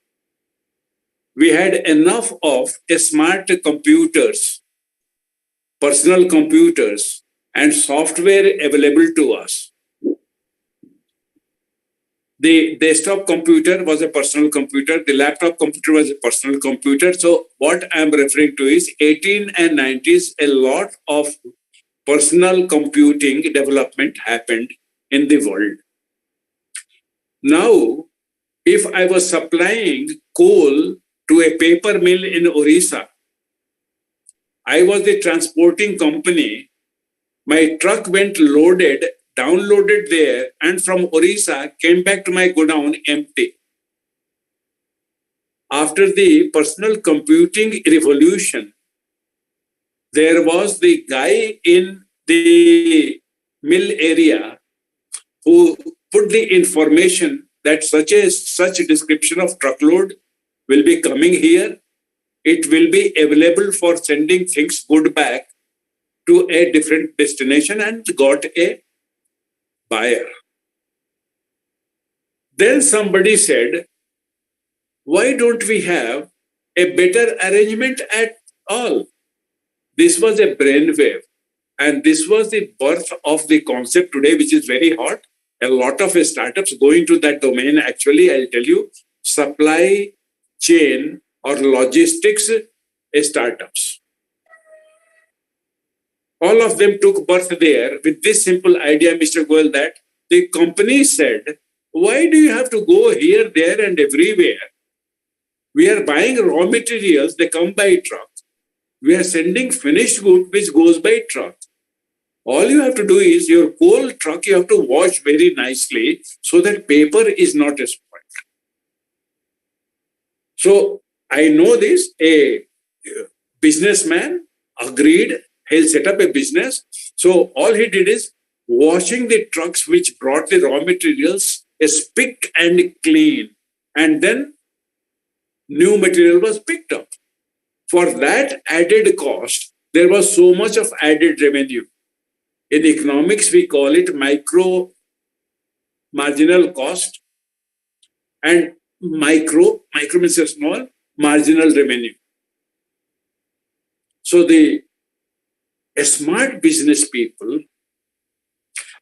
we had enough of smart computers, personal computers, and software available to us. The desktop computer was a personal computer. The laptop computer was a personal computer. So what I'm referring to is 18 and 90s, a lot of personal computing development happened in the world. Now, if I was supplying coal to a paper mill in Orissa, I was the transporting company. My truck went loaded downloaded there, and from Orissa came back to my godown empty. After the personal computing revolution, there was the guy in the mill area who put the information that such a description of truckload will be coming here. It will be available for sending things good back to a different destination, and got a buyer. Then somebody said, why don't we have a better arrangement at all? This was a brainwave, and this was the birth of the concept today, which is very hot. A lot of startups go into that domain. Actually, I'll tell you, supply chain or logistics startups. All of them took birth there with this simple idea, Mr. Goel, that the company said, why do you have to go here, there, and everywhere? We are buying raw materials, they come by truck. We are sending finished good, which goes by truck. All you have to do is your coal truck, you have to wash very nicely so that paper is not spoiled. So I know this, a businessman agreed, he'll set up a business. So all he did is washing the trucks which brought the raw materials, spick and clean. And then new material was picked up. For that added cost, there was so much of added revenue. In economics, we call it marginal cost, and micro means a small, marginal revenue. So the smart business people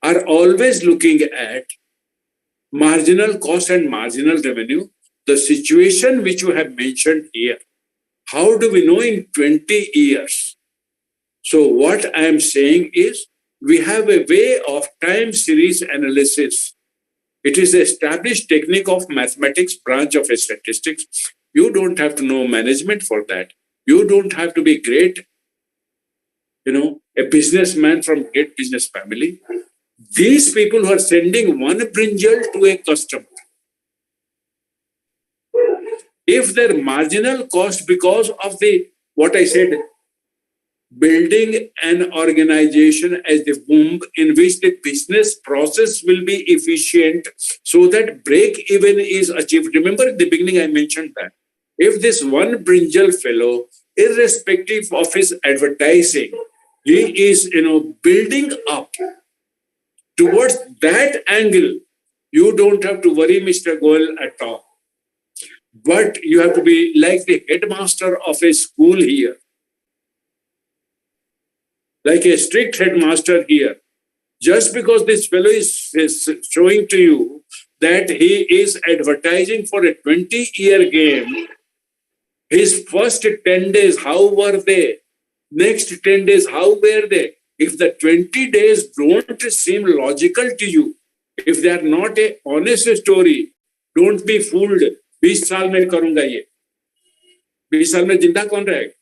are always looking at marginal cost and marginal revenue, the situation which you have mentioned here. How do we know in 20 years? So what I am saying is, we have a way of time series analysis. It is an established technique of mathematics, branch of statistics. You don't have to know management for that. You don't have to be great, a businessman from great business family. These people who are sending one brinjal to a customer, if their marginal cost, because of what I said, building an organization as the womb in which the business process will be efficient so that break even is achieved. Remember at the beginning I mentioned that if this one brinjal fellow, irrespective of his advertising, he is building up towards that angle, you don't have to worry, Mr. Goel, at all. But you have to be like the headmaster of a school here, like a strict headmaster here. Just because this fellow is showing to you that he is advertising for a 20-year game, his first 10 days, how were they? Next 10 days, how were they? If the 20 days don't seem logical to you, if they are not a honest story, don't be fooled. 20 साल में करूंगा ये 20 साल में जिंदा कौन रहेगा?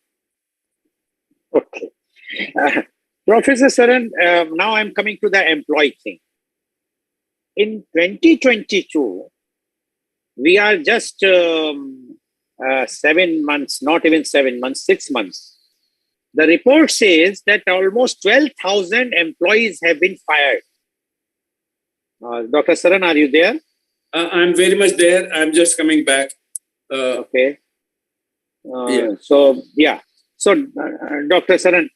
Okay. Professor Saran, now I'm coming to the employee thing. In 2022, we are just 7 months, not even 7 months, 6 months. The report says that almost 12,000 employees have been fired. Dr. Saran, are you there? I'm very much there. I'm just coming back. Okay. So, Dr. Saran,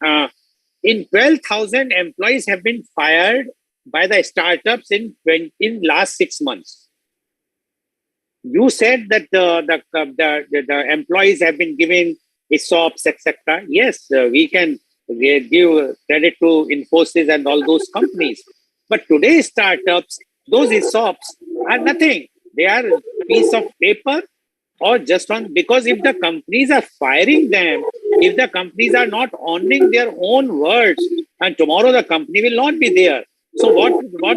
in 12,000 employees have been fired by the startups in last 6 months. You said that the employees have been given ESOPs, etc. Yes, we can give credit to Infosys and all those companies. But today's startups, those ESOPs are nothing. They are a piece of paper or just because if the companies are firing them, if the companies are not honoring their own words, and tomorrow the company will not be there. So what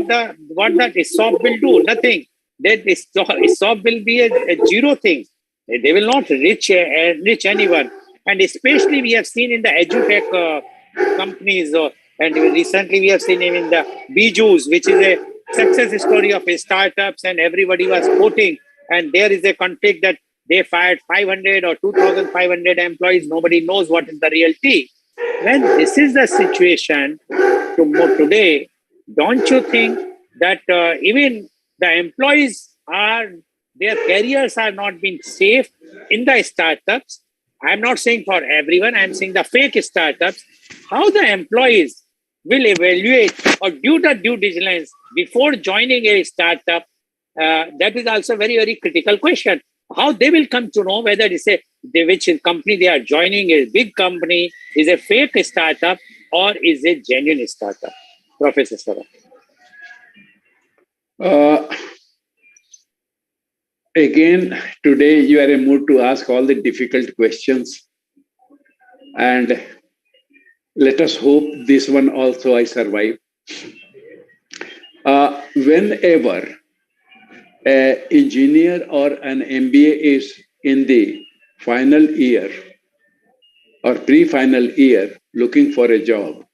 that ESOP will do? Nothing. That ESOP will be a zero thing. They will not enrich anyone. And especially we have seen in the edutech companies, And recently we have seen even the Bijus, which is a success story of startups, and everybody was quoting. And there is a conflict that they fired 500 or 2,500 employees. Nobody knows what is the reality. When this is the situation today, don't you think that even the employees their careers are not being safe in the startups? I'm not saying for everyone, I'm saying the fake startups. How the employees will evaluate or do the due diligence before joining a startup? That is also a very, very critical question. How they will come to know whether it's which company they are joining, is big company, is a fake startup, or is a genuine startup? Professor Saraf. Again, today you are in a mood to ask all the difficult questions. And let us hope this one also I survive. Whenever an engineer or an MBA is in the final year or pre-final year looking for a job,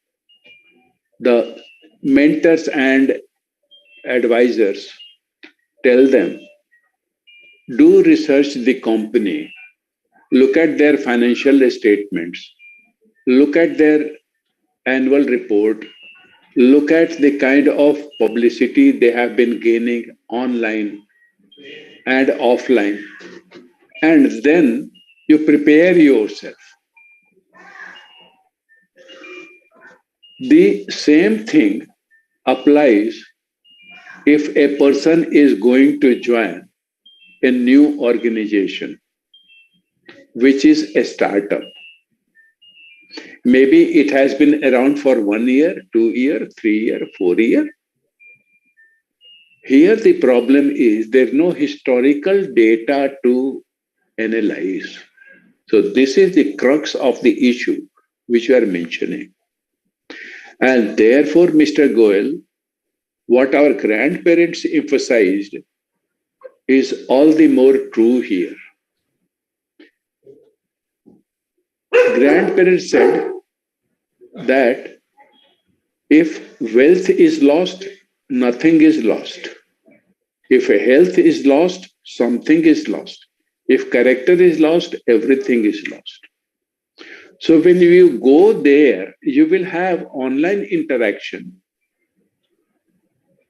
the mentors and advisors tell them, do research the company, look at their financial statements, look at their annual report, look at the kind of publicity they have been gaining online and offline, and then you prepare yourself. The same thing applies if a person is going to join a new organization, which is a startup. Maybe it has been around for 1 year, 2 year, 3 year, 4 year. Here the problem is there's no historical data to analyze. So this is the crux of the issue which you are mentioning. And therefore, Mr. Goel, what our grandparents emphasized is all the more true here. Grandparents said that if wealth is lost, nothing is lost. If health is lost, something is lost. If character is lost, everything is lost. So when you go there, you will have online interaction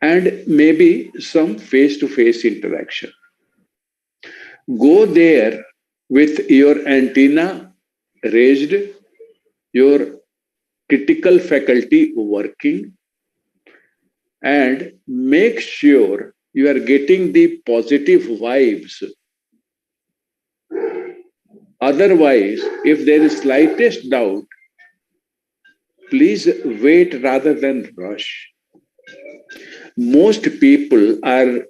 and maybe some face-to-face interaction. Go there with your antenna raised, your critical faculty working, and make sure you are getting the positive vibes. Otherwise, if there is slightest doubt, please wait rather than rush. Most people are,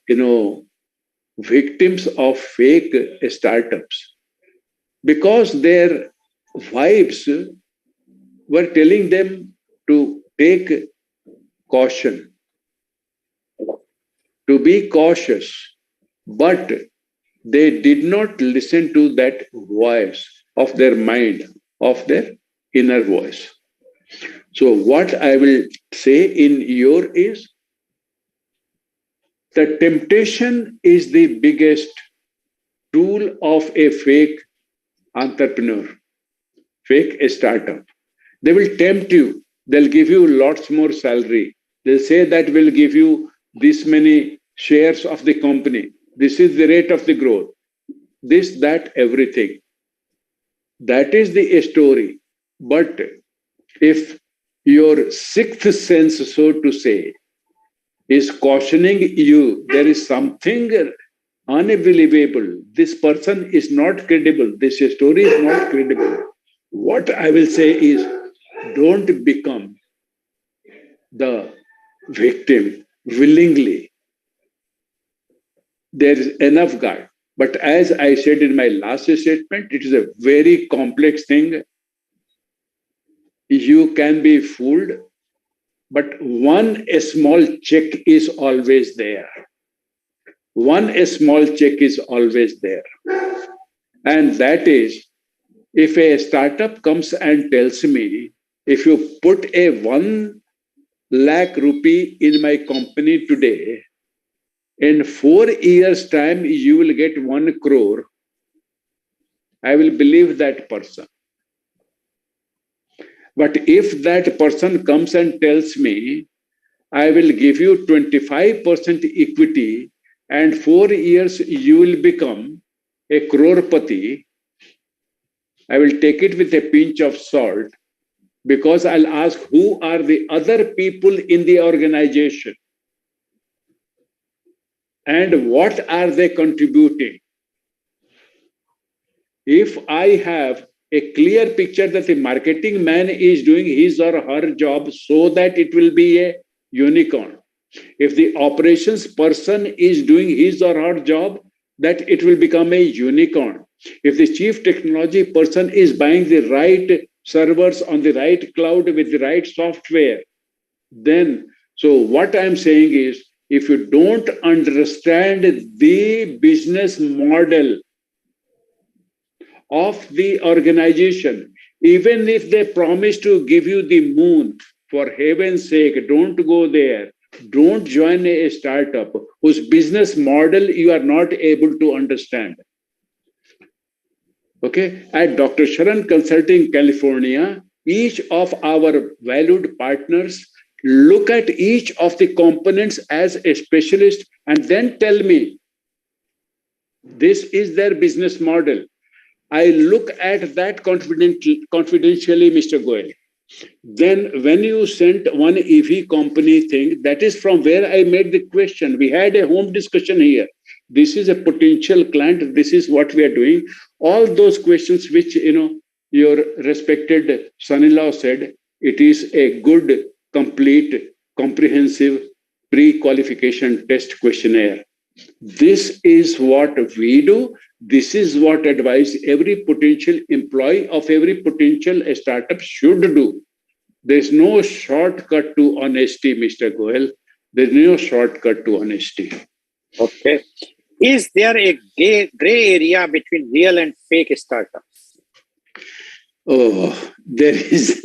victims of fake startups because their vibes were telling them to take caution, to be cautious, but they did not listen to that voice of their mind, of their inner voice. So what I will say in your is, the temptation is the biggest tool of a fake entrepreneur, fake startup. They will tempt you. They'll give you lots more salary. They'll say that we'll give you this many shares of the company. This is the rate of the growth. This, that, everything. That is the story. But if your sixth sense, so to say, is cautioning you, there is something unbelievable. This person is not credible. This story is not credible. What I will say is, don't become the victim willingly. There is enough God. But as I said in my last statement, it is a very complex thing. You can be fooled, but one small check is always there. One small check is always there. And that is, if a startup comes and tells me If you put a 1 lakh rupee in my company today, in 4 years' time, you will get 1 crore. I will believe that person. But if that person comes and tells me, I will give you 25% equity and 4 years you will become a crorepati, I will take it with a pinch of salt, because I'll ask who are the other people in the organization and what are they contributing. If I have a clear picture that the marketing man is doing his or her job so that it will be a unicorn, if the operations person is doing his or her job, that it will become a unicorn. If the chief technology person is buying the right servers on the right cloud with the right software, then, so what I'm saying is, if you don't understand the business model of the organization, even if they promise to give you the moon, for heaven's sake, don't go there. Don't join a startup whose business model you are not able to understand. Okay, at Dr. Sharan Consulting, California, each of our valued partners look at each of the components as a specialist and then tell me, this is their business model. I look at that confidentially, Mr. Goel. Then when you sent one EV company thing, that is from where I made the question. We had a home discussion here. This is a potential client. This is what we are doing. All those questions which, your respected son-in-law said, it is a good, complete, comprehensive pre-qualification test questionnaire. This is what we do. This is what advice every potential employee of every potential startup should do. There's no shortcut to honesty, Mr. Goel. There's no shortcut to honesty. Okay. Is there a gray area between real and fake startups? Oh, there is.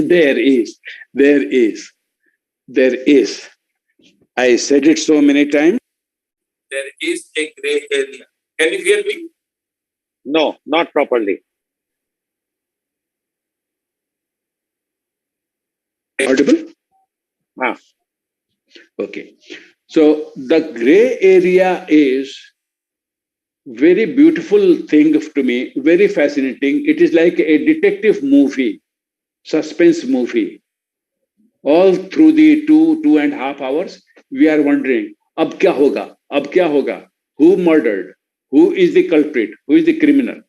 I said it so many times. There is a gray area. Can you hear me? No, not properly. Audible? Ah. Okay. So the gray area is very beautiful thing to me, very fascinating. It is like a detective movie, suspense movie. All through the 2.5 hours, we are wondering, ab kya hoga? Ab kya hoga? Who murdered? Who is the culprit? Who is the criminal?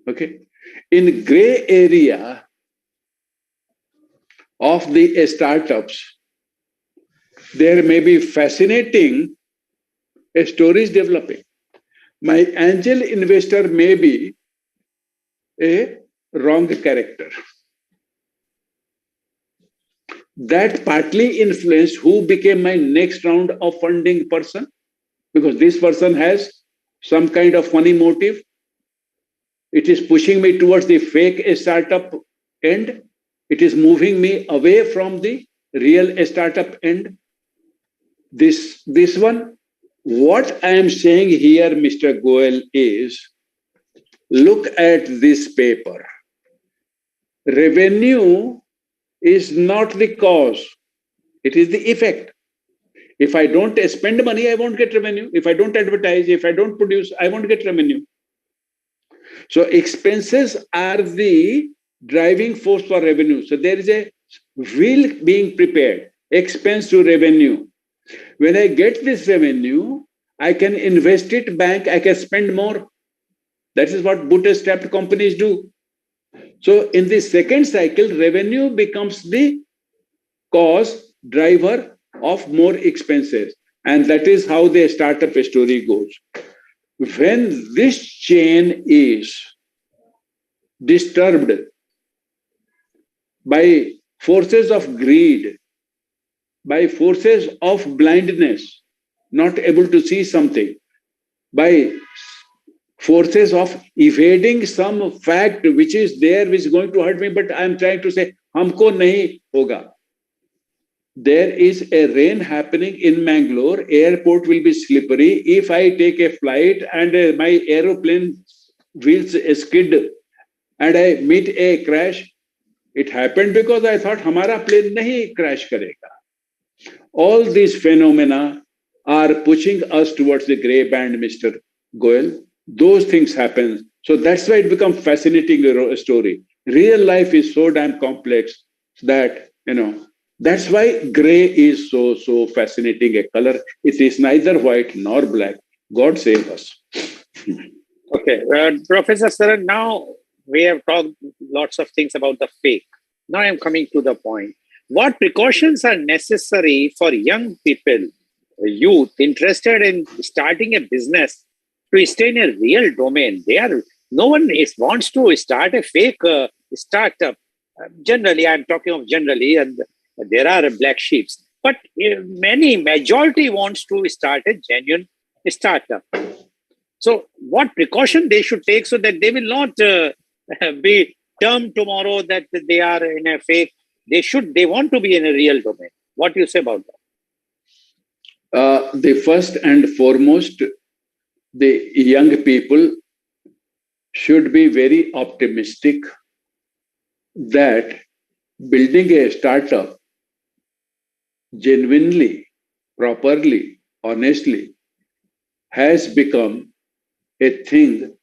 Okay. In gray area of the startups, there may be fascinating stories developing. My angel investor may be a wrong character. That partly influenced who became my next round of funding person, because this person has some kind of funny motive. It is pushing me towards the fake startup end. It is moving me away from the real startup end. This one, what I am saying here, Mr. Goel, is look at this paper. Revenue is not the cause. It is the effect. If I don't spend money, I won't get revenue. If I don't advertise, if I don't produce, I won't get revenue. So expenses are the driving force for revenue. So there is a wheel being prepared, expense to revenue. When I get this revenue, I can invest it back, I can spend more. That is what bootstrapped companies do. So in the second cycle, revenue becomes the cause driver of more expenses. And that is how the startup story goes. When this chain is disturbed by forces of greed, by forces of blindness, not able to see something, by forces of evading some fact which is there, which is going to hurt me, but I'm trying to say, हमको नहीं होगा. There is a rain happening in Mangalore. Airport will be slippery. If I take a flight and my aeroplane wheels skid and I meet a crash, it happened because I thought हमारा plane नहीं crash करेगा. All these phenomena are pushing us towards the gray band, Mr. Goel. Those things happen. So that's why it becomes fascinating story. Real life is so damn complex that, that's why gray is so fascinating a color. It is neither white nor black. God save us. Okay, Professor Saran, now we have talked lots of things about the fake. Now I am coming to the point. What precautions are necessary for young people, youth interested in starting a business to stay in a real domain? No one wants to start a fake startup. Generally, I'm talking of generally, and there are black sheeps. But majority wants to start a genuine startup. So what precaution they should take so that they will not be termed tomorrow that they are in a fake? They want to be in a real domain. What do you say about that? The first and foremost, the young people should be very optimistic that building a startup genuinely, properly, honestly has become a thing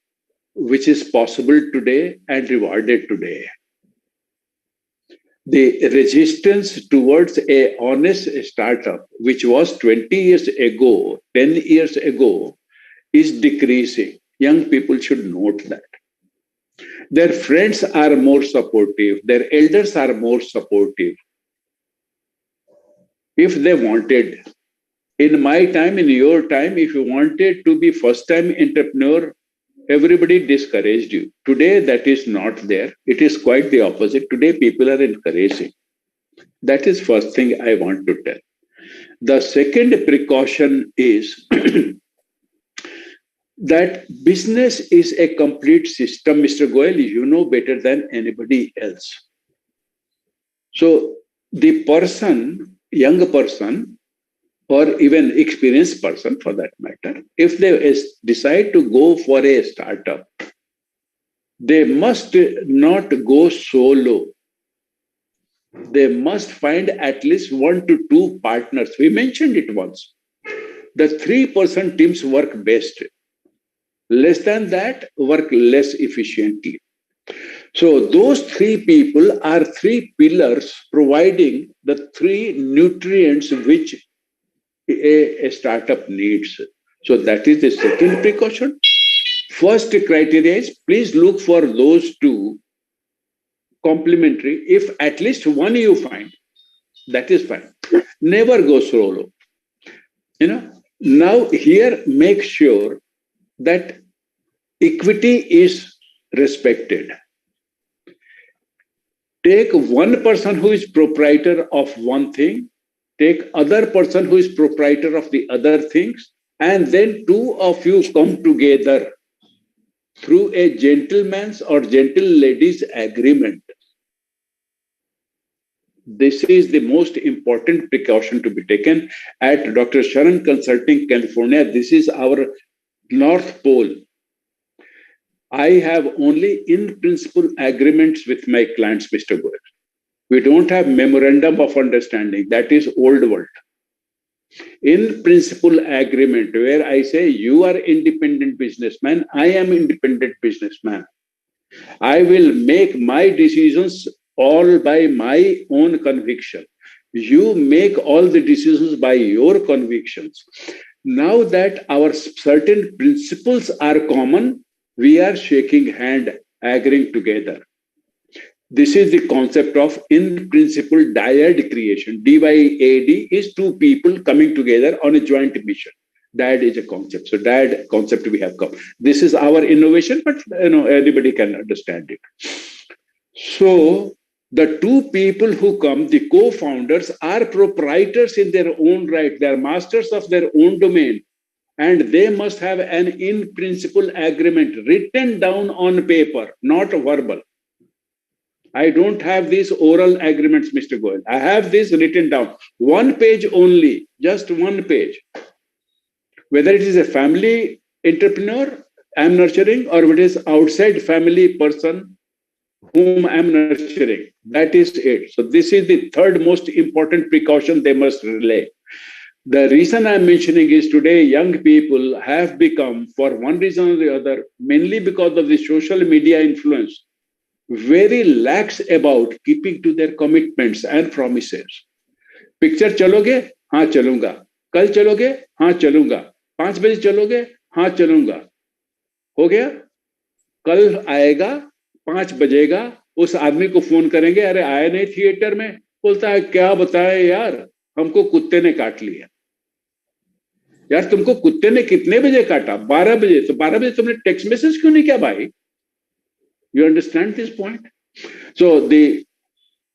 which is possible today and rewarded today. The resistance towards a honest startup, which was 20 years ago, 10 years ago, is decreasing. Young people should note that. Their friends are more supportive. Their elders are more supportive. If they wanted, in my time, in your time, if you wanted to be first-time entrepreneur, everybody discouraged you. Today, that is not there. It is quite the opposite. Today, people are encouraging. That is first thing I want to tell. The second precaution is that business is a complete system. Mr. Goel, you know better than anybody else. So the person, young person, or even experienced person for that matter, if they decide to go for a startup, they must not go solo. They must find at least 1 to 2 partners. We mentioned it once. The 3-person teams work best. Less than that, work less efficiently. So those 3 people are 3 pillars providing the 3 nutrients which a startup needs. So that is the second precaution. First criteria is please look for those 2 complementary. If at least one you find, that is fine. Never go solo. Now here make sure that equity is respected. Take one person who is proprietor of one thing, take other person who is proprietor of the other things, and then 2 of you come together through a gentleman's or gentle lady's agreement. This is the most important precaution to be taken at Dr. Sharan Consulting, California. This is our North Pole. I have only in principle agreements with my clients, Mr. Goel. We don't have memorandum of understanding. That is old world. In principle agreement, where I say you are independent businessman, I am independent businessman. I will make my decisions all by my own conviction. You make all the decisions by your convictions. Now that our certain principles are common, we are shaking hand, agreeing together. This is the concept of in principle dyad creation. DYAD is 2 people coming together on a joint mission. Dyad is a concept. So dyad concept we have come. This is our innovation, but anybody can understand it. So the 2 people who come, the co-founders, are proprietors in their own right. They are masters of their own domain. And they must have an in-principle agreement written down on paper, not verbal. I don't have these oral agreements, Mr. Goel. I have this written down. One page only, just one page. Whether it is a family entrepreneur I'm nurturing or it is outside family person whom I'm nurturing. That is it. So this is the third most important precaution they must relay. The reason I'm mentioning is today young people have become, for one reason or the other, mainly because of the social media influence, very lax about keeping to their commitments and promises. Picture चलोगे? हाँ चलूंगा. कल चलोगे? हाँ चलूंगा. 5 बजे चलोगे? हाँ चलूंगा. हो गया? कल आएगा, 5 बजेगा, उस आदमी को फोन करेंगे, अरे आया नहीं थिएटर में, बोलता है क्या बताए यार, हमको कुत्ते ने काट लिया. यार तुमको कुत्ते ने कितने बजे काटा? 12 बजे. तो 12 बजे तुमने टेक्स्ट मैसेज क्यों नहीं किया भाई? You understand this point? So the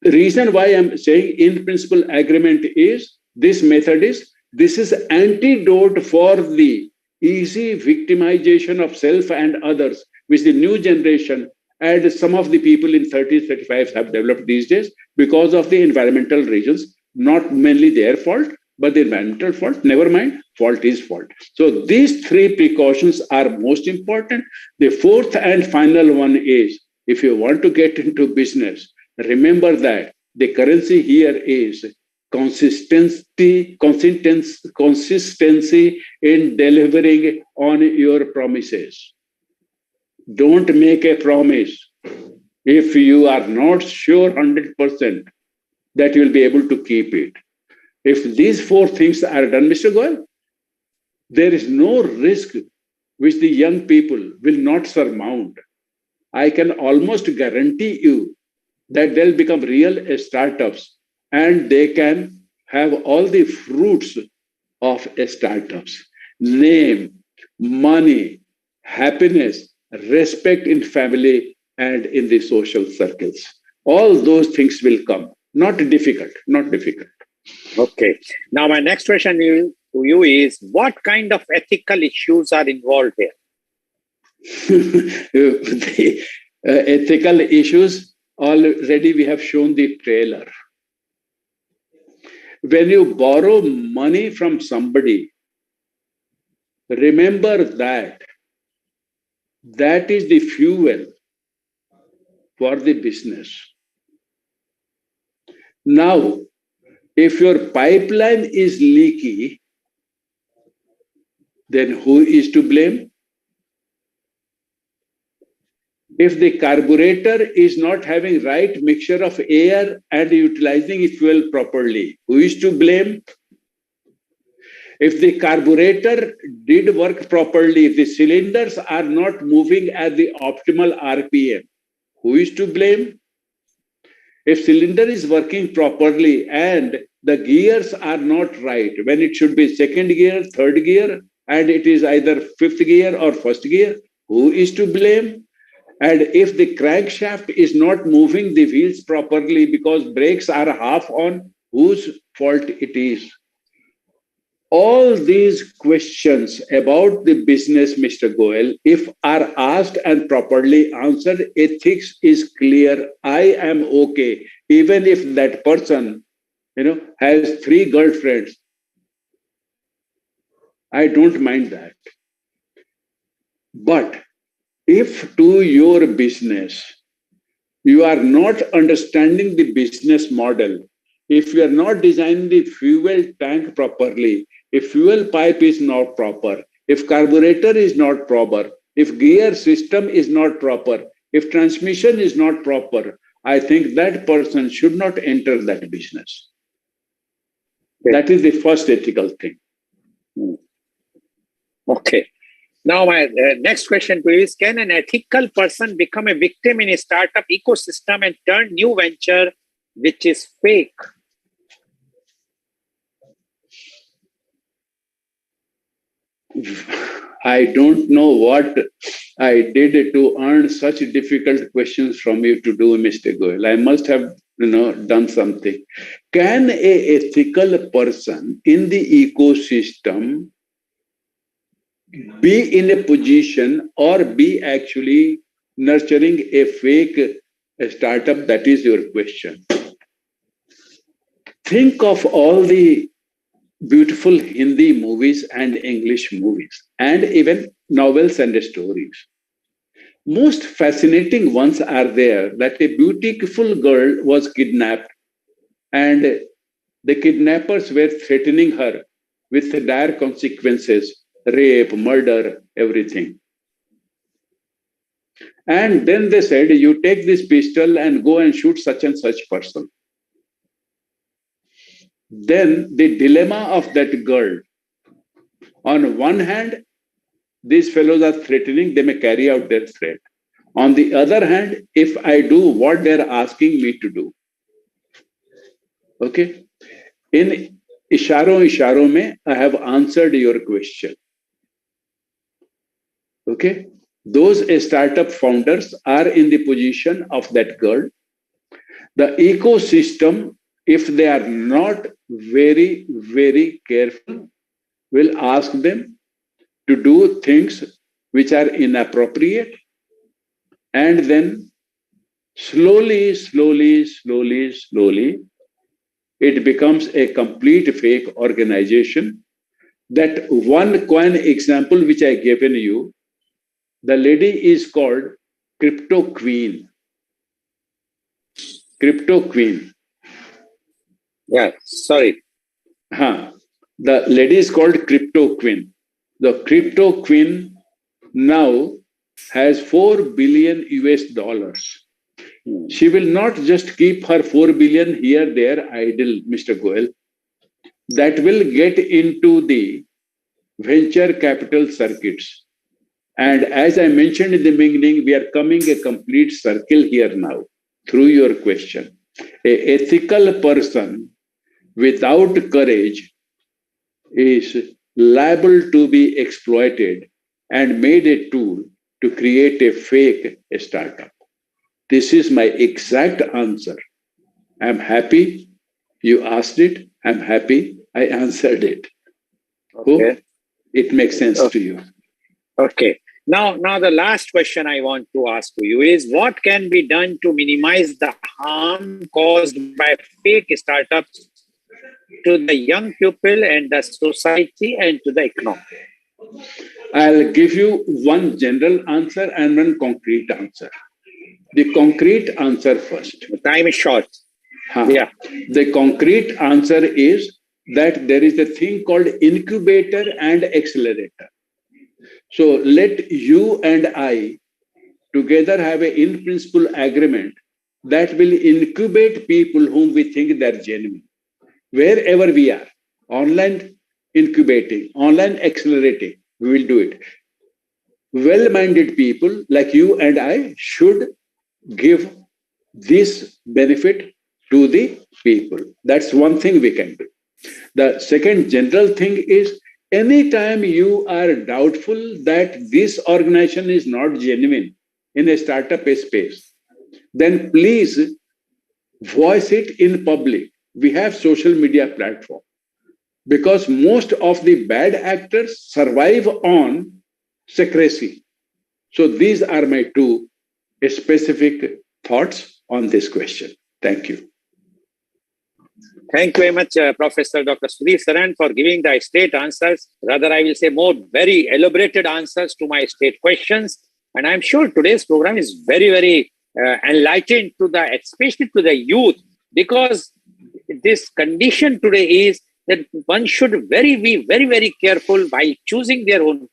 reason why I'm saying in principle agreement is this method this is antidote for the easy victimization of self and others, which the new generation and some of the people in 30s, 35s have developed these days because of the environmental reasons, not mainly their fault, but the environmental fault, never mind, fault is fault. So these three precautions are most important. The fourth and final one is, if you want to get into business, remember that the currency here is consistency in delivering on your promises. Don't make a promise if you are not sure 100% that you will be able to keep it. If these four things are done, Mr. Goel, there is no risk which the young people will not surmount. I can almost guarantee you that they'll become real startups and they can have all the fruits of startups. Name, money, happiness, respect in family and in the social circles. All those things will come. Not difficult, not difficult. Okay. Now, my next question to you is, what kind of ethical issues are involved here? The ethical issues, already we have shown the trailer. When you borrow money from somebody, remember that that is the fuel for the business. Now, if your pipeline is leaky, then who is to blame? If the carburetor is not having right mixture of air and utilizing fuel properly, who is to blame? If the carburetor did work properly, if the cylinders are not moving at the optimal RPM, who is to blame? If cylinder is working properly and the gears are not right, when it should be second gear, third gear, and it is either fifth gear or first gear, who is to blame? And if the crankshaft is not moving the wheels properly because brakes are half on, whose fault it is? All these questions about the business, Mr. Goel, if are asked and properly answered, ethics is clear. I am okay. Even if that person, has 3 girlfriends, I don't mind that. But if to your business, you are not understanding the business model, if you are not designing the fuel tank properly, if fuel pipe is not proper, if carburetor is not proper, if gear system is not proper, if transmission is not proper, I think that person should not enter that business. Okay. That is the first ethical thing. Okay. Now, my next question to you is, can an ethical person become a victim in a startup ecosystem and turn new venture which is fake? I don't know what I did to earn such difficult questions from you to do, Mr. Goel. I must have, done something. Can an ethical person in the ecosystem be in a position or be actually nurturing a fake a startup, that is your question. Think of all the beautiful Hindi movies and English movies, and even novels and stories. Most fascinating ones are there that a beautiful girl was kidnapped and the kidnappers were threatening her with dire consequences, rape, murder, everything. And then they said, you take this pistol and go and shoot such and such person. Then the dilemma of that girl, on one hand, these fellows are threatening, they may carry out their threat. On the other hand, if I do what they're asking me to do. Okay? In Isharo mein, I have answered your question. Okay? Those startup founders are in the position of that girl. The ecosystem, if they are not very, very careful, will ask them to do things which are inappropriate, and then slowly, it becomes a complete fake organization. That one coin example which I given you, the lady is called 𝐂𝐀𝐑𝐔 𝐍𝐄𝐖𝐒. Yeah, sorry. The lady is called 𝐂𝐀𝐑𝐔. The 𝐂𝐀𝐑𝐔 now has $4 billion US. She will not just keep her 4 billion here, there, idle, Mr. Goel. That will get into the venture capital circuits. And as I mentioned in the beginning, we are coming a complete circle here now through your question. An ethical person without courage is liable to be exploited and made a tool to create a fake startup. This is my exact answer. I'm happy you asked it. I'm happy I answered it. Okay. Hope it makes sense to you. Okay. Now the last question I want to ask to you is, what can be done to minimize the harm caused by fake startups to the young people and the society and to the economy? I'll give you one general answer and one concrete answer. The concrete answer first. The time is short. Yeah. The concrete answer is that there is a thing called incubator and accelerator. So let you and I together have an in-principle agreement that will incubate people whom we think they're genuine. Wherever we are, online incubating, online accelerating, we will do it. Well-minded people like you and I should give this benefit to the people. That's one thing we can do. The second general thing is, anytime you are doubtful that this organization is not genuine in a startup space, then please voice it in public. We have social media platform, because most of the bad actors survive on secrecy. So these are my two specific thoughts on this question. Thank you. Thank you very much, Professor Dr. Sudhir Saran, for giving the straight answers. Rather, I will say more very elaborated answers to my straight questions. And I'm sure today's program is very, very enlightened to especially to the youth, because this condition today is that one should be very, very careful while choosing their own.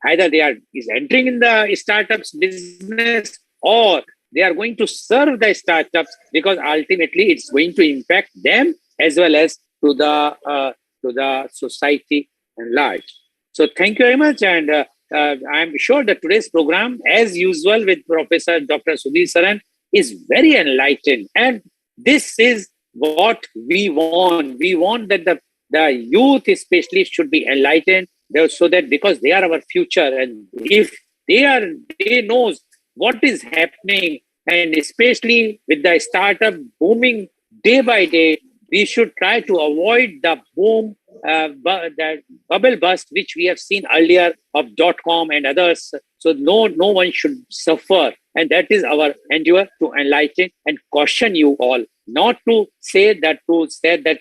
Either is entering in the startups business, or they are going to serve the startups, because ultimately it's going to impact them as well as to the society at large. So thank you very much, and I'm sure that today's program, as usual with Professor Dr. Sudhir Saran, is very enlightened, and this is what we want. We want that the youth especially should be enlightened, so that, because they are our future, and if they knows what is happening, and especially with the startup booming day by day, we should try to avoid the boom, the bubble burst which we have seen earlier of .com and others So no one should suffer. And that is our endeavor, to enlighten and caution you all, not to say that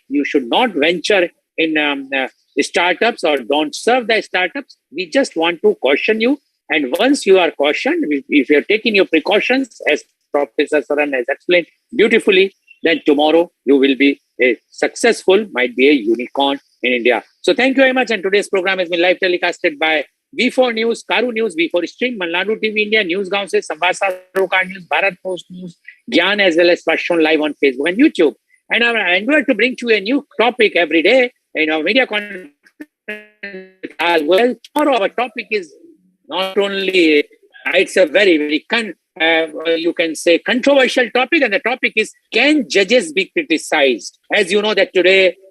you should not venture in startups or don't serve the startups. We just want to caution you. And once you are cautioned, if you're taking your precautions, as Professor Saran has explained beautifully, then tomorrow you will be a successful, might be a unicorn in India. So thank you very much. And today's program has been live telecasted by V4 News, Caru News, V4 Stream, Malnadu TV India, News 𝐂𝐀𝐑𝐔 𝐍𝐄𝐖𝐒, Samvad News, Bharat Post News, Gyan, as well as shown live on Facebook and YouTube. And our endeavor to bring to you a new topic every day in our media conference. Well, tomorrow our topic is not only, it's a very you can say controversial topic, and the topic is, can judges be criticized? As you know that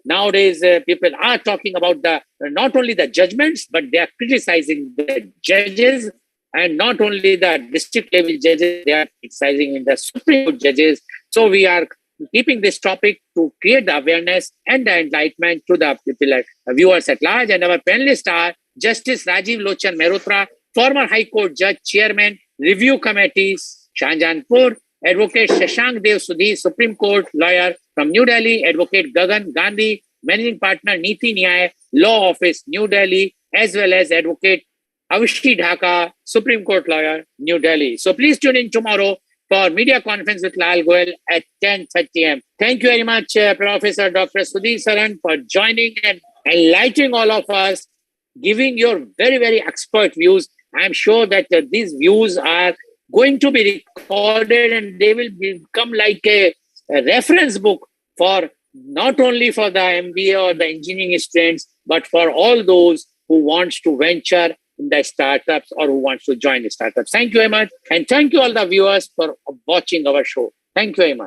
nowadays people are talking about not only the judgments, but they are criticizing the judges, and not only the district level judges, they are criticizing in the Supreme Court judges. So we are keeping this topic to create the awareness and the enlightenment to the people, viewers at large. And our panelists are Justice Rajiv Lochan Mehrotra, former High Court Judge, Chairman, Review Committees, Shahjahanpur; Advocate Shashank Dev Sudhi, Supreme Court lawyer from New Delhi; Advocate Gagan Gandhi, Managing Partner, Niti Nyay, Law Office, New Delhi; as well as Advocate Avishi Dhaka, Supreme Court lawyer, New Delhi. So please tune in tomorrow for media conference with Lal Goel at 10:30 a.m. Thank you very much, Professor Dr. Sudhi Saran, for joining and enlightening all of us, giving your very expert views. I'm sure that these views are going to be recorded, and they will become like a reference book for not only for the MBA or the engineering students, but for all those who wants to venture in the startups or who wants to join the startups. Thank you very much. And thank you all the viewers for watching our show. Thank you very much.